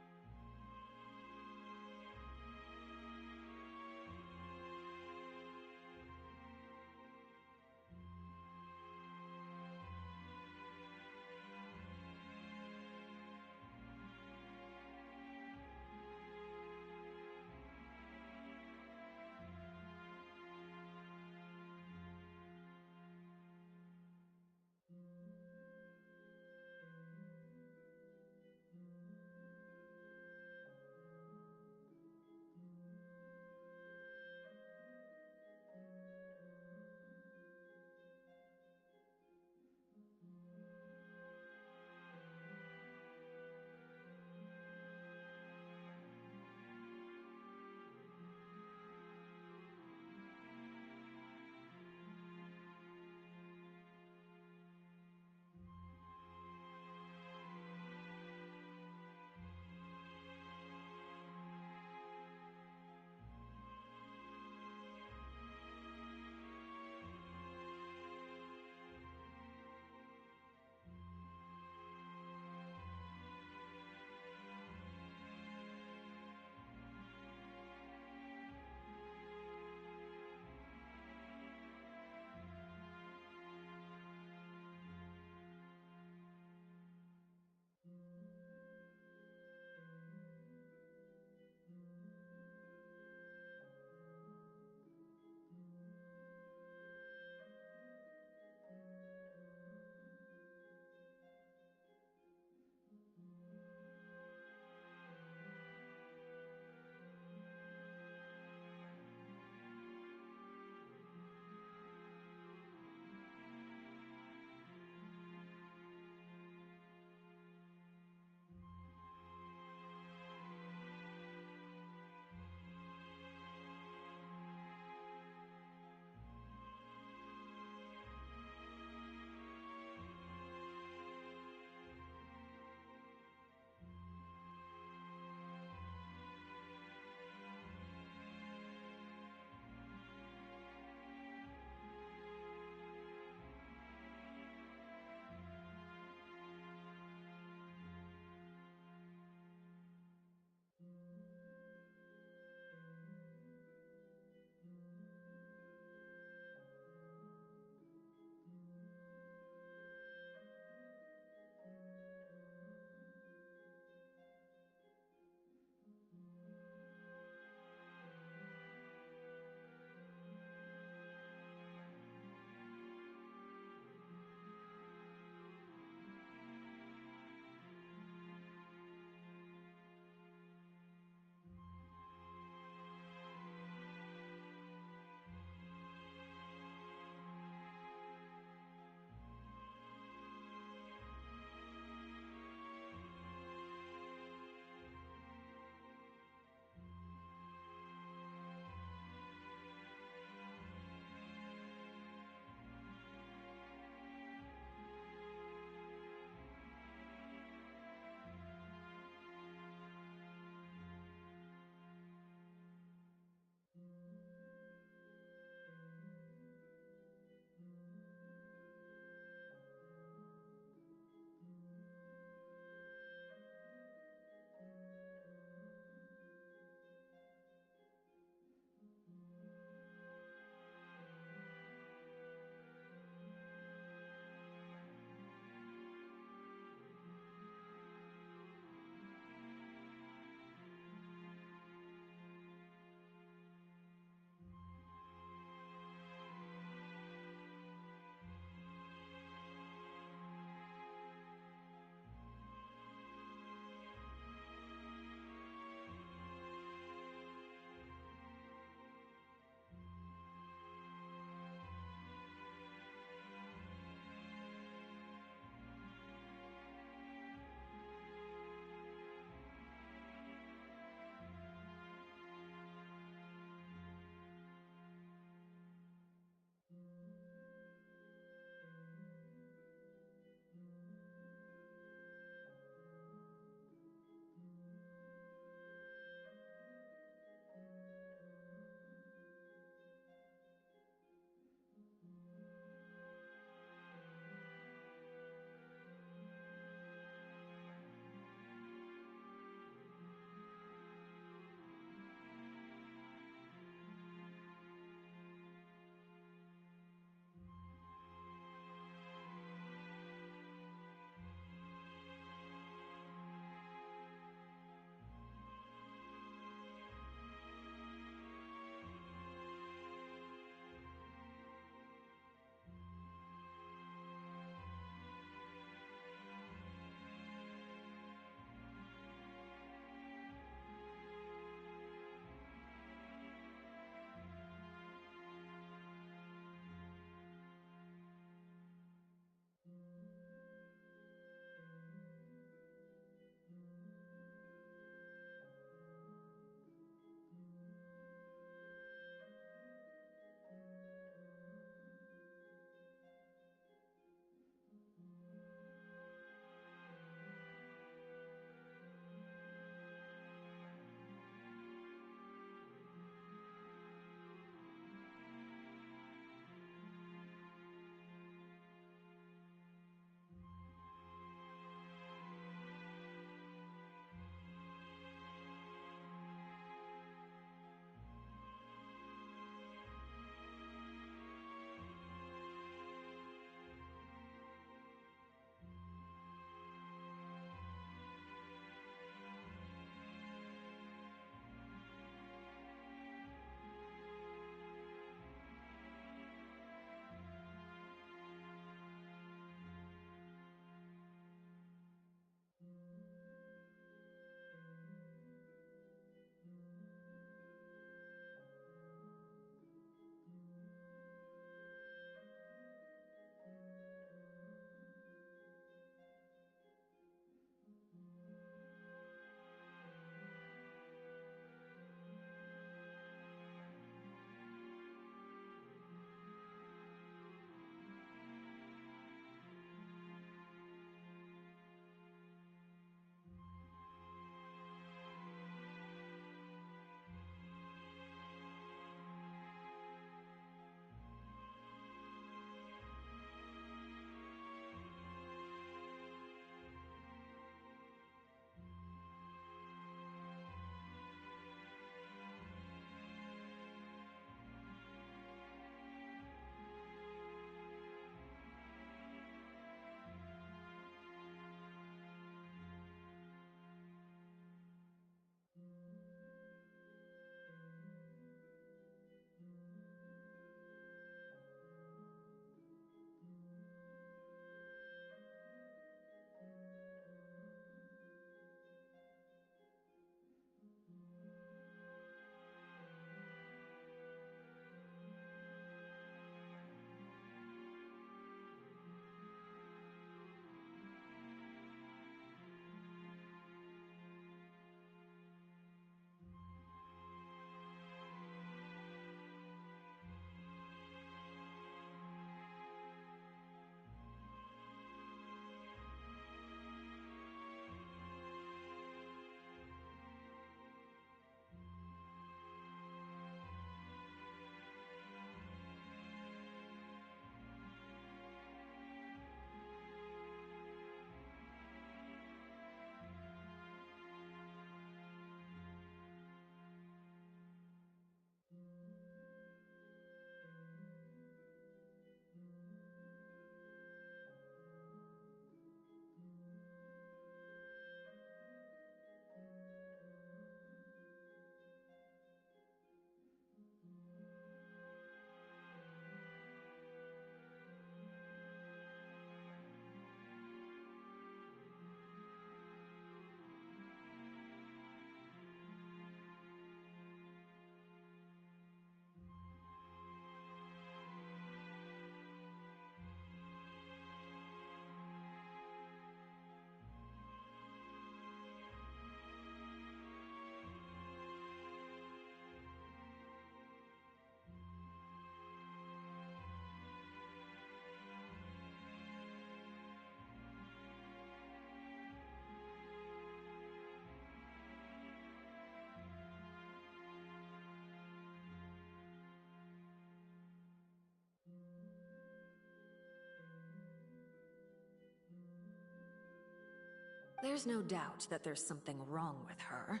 There's no doubt that there's something wrong with her.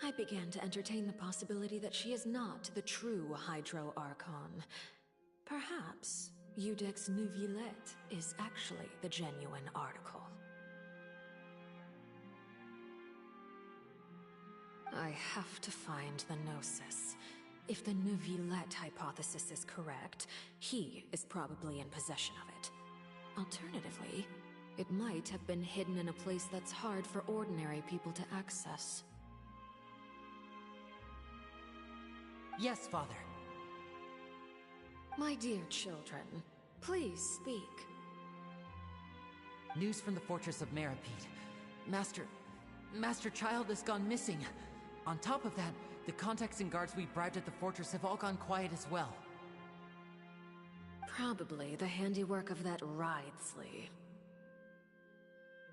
I began to entertain the possibility that she is not the true Hydro Archon. Perhaps Iudex Neuvillette is actually the genuine article. I have to find the Gnosis. If the Neuvillette hypothesis is correct, he is probably in possession of it. Alternatively, it might have been hidden in a place that's hard for ordinary people to access. Yes, Father. My dear children, please speak. News from the Fortress of Meripede. Master Child has gone missing. On top of that, the contacts and guards we bribed at the fortress have all gone quiet as well. Probably the handiwork of that Wriothesley.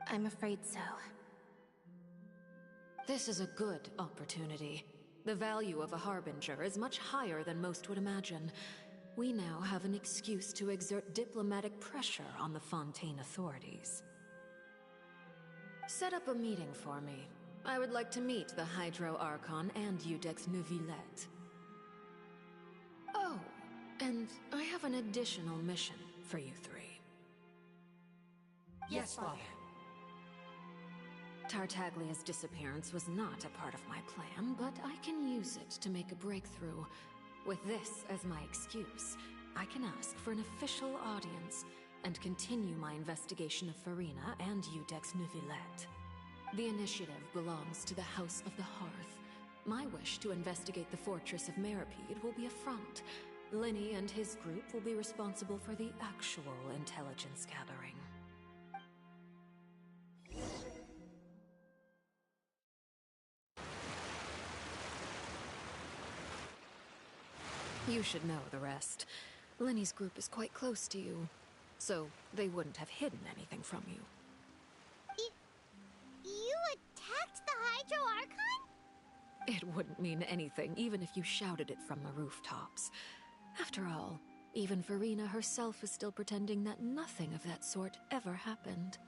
I'm afraid so. This is a good opportunity. The value of a Harbinger is much higher than most would imagine. We now have an excuse to exert diplomatic pressure on the Fontaine authorities. Set up a meeting for me. I would like to meet the Hydro Archon and Iudex Neuvillette. Oh, and I have an additional mission for you three. Yes, Father. Tartaglia's disappearance was not a part of my plan, but I can use it to make a breakthrough. With this as my excuse, I can ask for an official audience and continue my investigation of Furina and Iudex Neuvillette. The initiative belongs to the House of the Hearth. My wish to investigate the Fortress of Meripede will be a front. Linny and his group will be responsible for the actual intelligence gathering. You should know the rest. Linny's group is quite close to you, so they wouldn't have hidden anything from you. You attacked the Hydro Archon? It wouldn't mean anything, even if you shouted it from the rooftops. After all, even Furina herself is still pretending that nothing of that sort ever happened.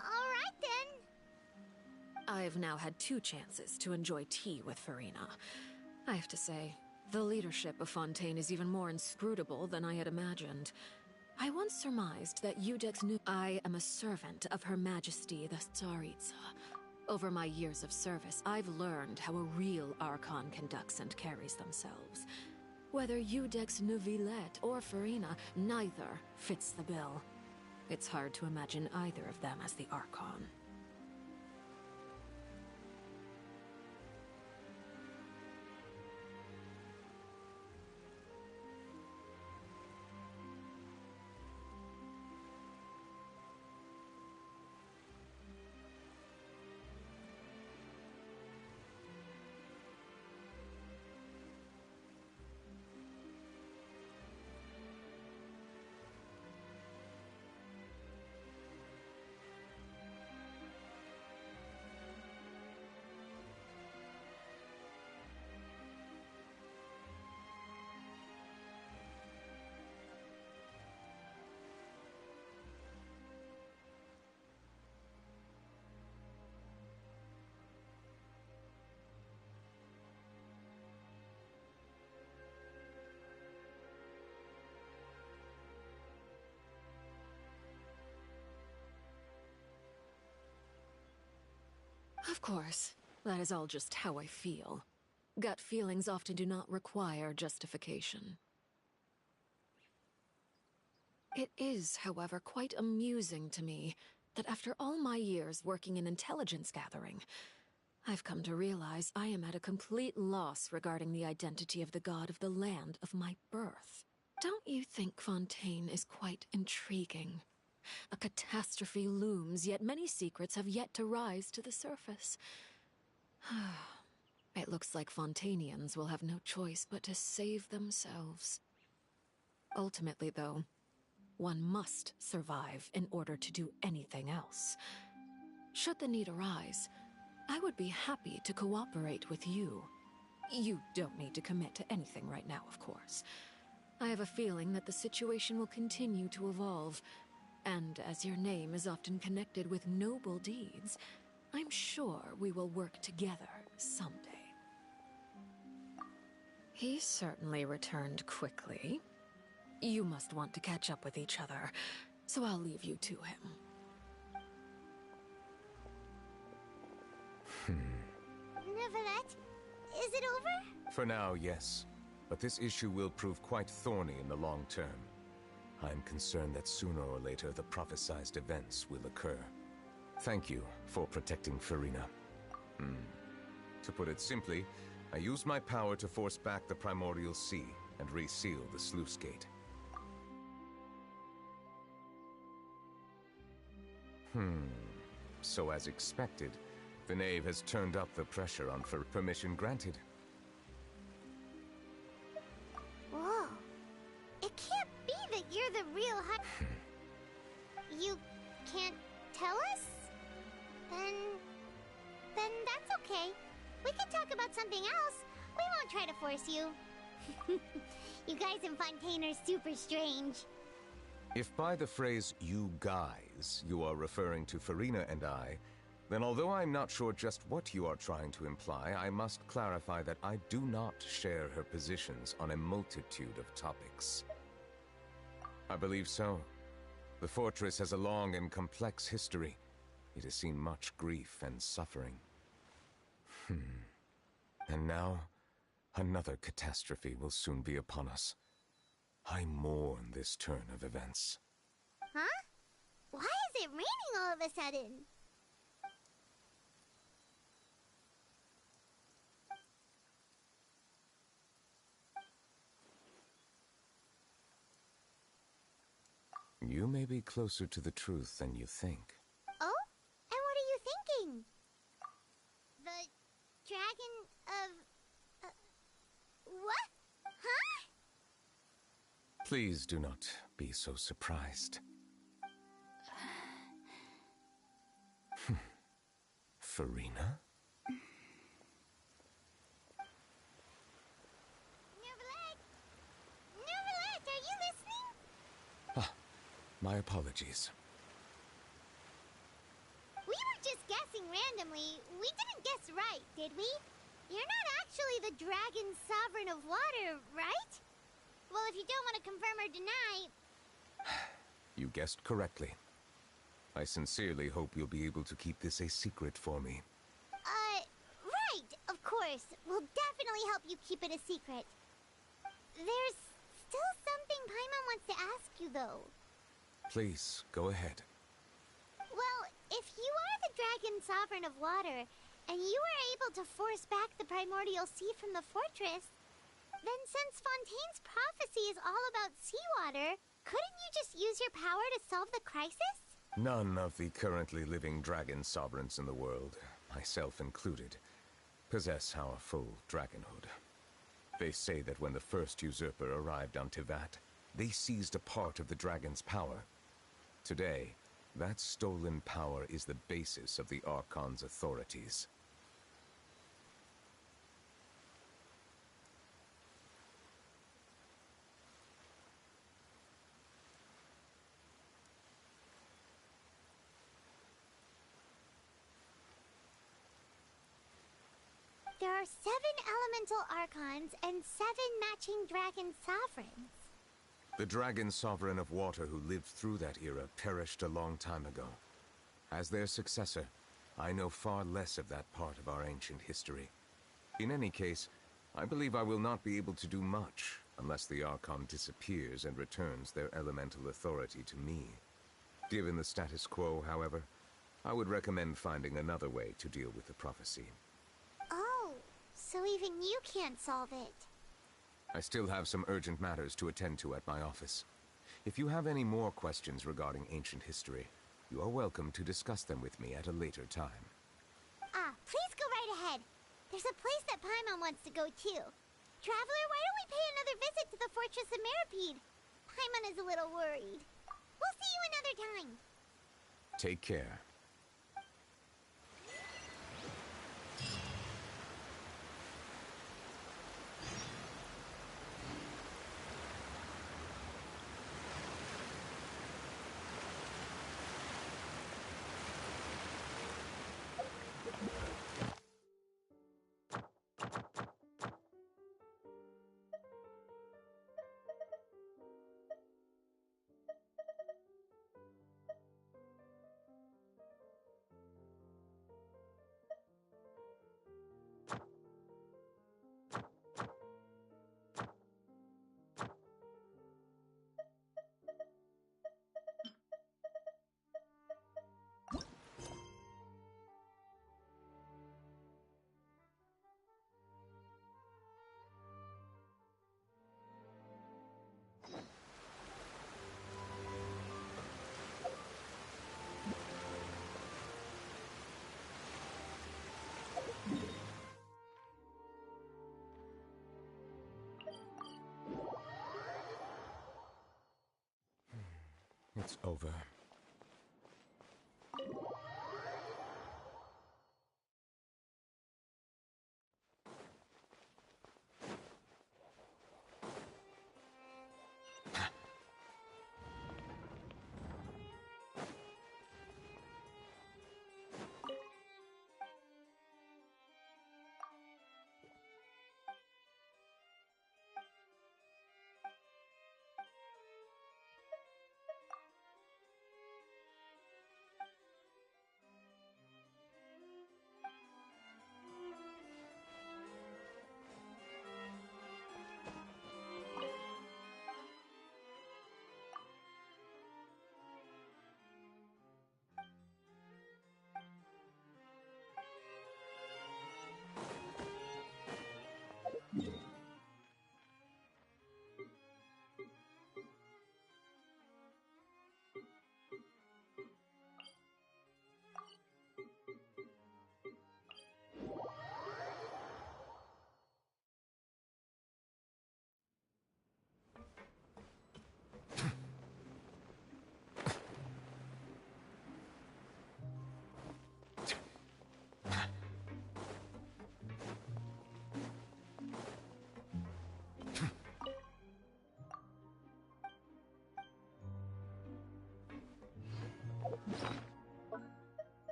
Alright then. I've now had 2 chances to enjoy tea with Furina. I have to say, the leadership of Fontaine is even more inscrutable than I had imagined. I once surmised that Iudex knew I am a servant of Her Majesty the Tsaritsa. Over my years of service, I've learned how a real Archon conducts and carries themselves. Whether Iudex Neuvillette or Furina, neither fits the bill. It's hard to imagine either of them as the Archon. Of course, that is all just how I feel. Gut feelings often do not require justification. It is, however, quite amusing to me that after all my years working in intelligence gathering, I've come to realize I am at a complete loss regarding the identity of the god of the land of my birth. Don't you think Fontaine is quite intriguing? A catastrophe looms, yet many secrets have yet to rise to the surface. It looks like Fontainians will have no choice but to save themselves. Ultimately, though, one must survive in order to do anything else. Should the need arise, I would be happy to cooperate with you. You don't need to commit to anything right now, of course. I have a feeling that the situation will continue to evolve, And as your name is often connected with noble deeds, I'm sure we will work together someday. He certainly returned quickly. You must want to catch up with each other, so I'll leave you to him. Neuvillette, is it over? For now, yes. But this issue will prove quite thorny in the long term. I'm concerned that sooner or later the prophesized events will occur. Thank you for protecting Furina. To put it simply, I used my power to force back the Primordial Sea and reseal the sluice gate. So as expected, the Knave has turned up the pressure on permission granted. Whoa. It can't be that you're the real You can't tell us? Then that's okay. We can talk about something else. We won't try to force you. You guys in Fontaine are super strange. If by the phrase, you guys, you are referring to Furina and I, then although I'm not sure just what you are trying to imply, I must clarify that I do not share her positions on a multitude of topics. I believe so. The fortress has a long and complex history. It has seen much grief and suffering. And now, another catastrophe will soon be upon us. I mourn this turn of events. Huh? Why is it raining all of a sudden? You may be closer to the truth than you think. Oh? And what are you thinking? The dragon of... what? Huh? Please do not be so surprised. Furina? Neuvillette, are you listening? My apologies. We were just guessing randomly. We didn't guess right, did we? You're not actually the dragon sovereign of water, right? Well, if you don't want to confirm or deny... You guessed correctly. I sincerely hope you'll be able to keep this a secret for me. Right, of course. We'll definitely help you keep it a secret. There's still something Paimon wants to ask you, though. Please, go ahead. Well, if you are the dragon sovereign of water, and you were able to force back the primordial sea from the fortress, then since Fontaine's prophecy is all about seawater, couldn't you just use your power to solve the crisis? None of the currently living dragon sovereigns in the world, myself included, possess our full dragonhood. They say that when the first usurper arrived on Teyvat, they seized a part of the dragon's power. Today, that stolen power is the basis of the Archon's authorities. There are 7 elemental archons and 7 matching dragon sovereigns. The dragon sovereign of water who lived through that era perished a long time ago. As their successor, I know far less of that part of our ancient history. In any case, I believe I will not be able to do much unless the Archon disappears and returns their elemental authority to me. Given the status quo, however, I would recommend finding another way to deal with the prophecy. Oh, so even you can't solve it. I still have some urgent matters to attend to at my office. If you have any more questions regarding ancient history, you are welcome to discuss them with me at a later time. Please go right ahead. There's a place that Paimon wants to go too. Traveler, why don't we pay another visit to the Fortress of Meropide? Paimon is a little worried. We'll see you another time. Take care. It's over.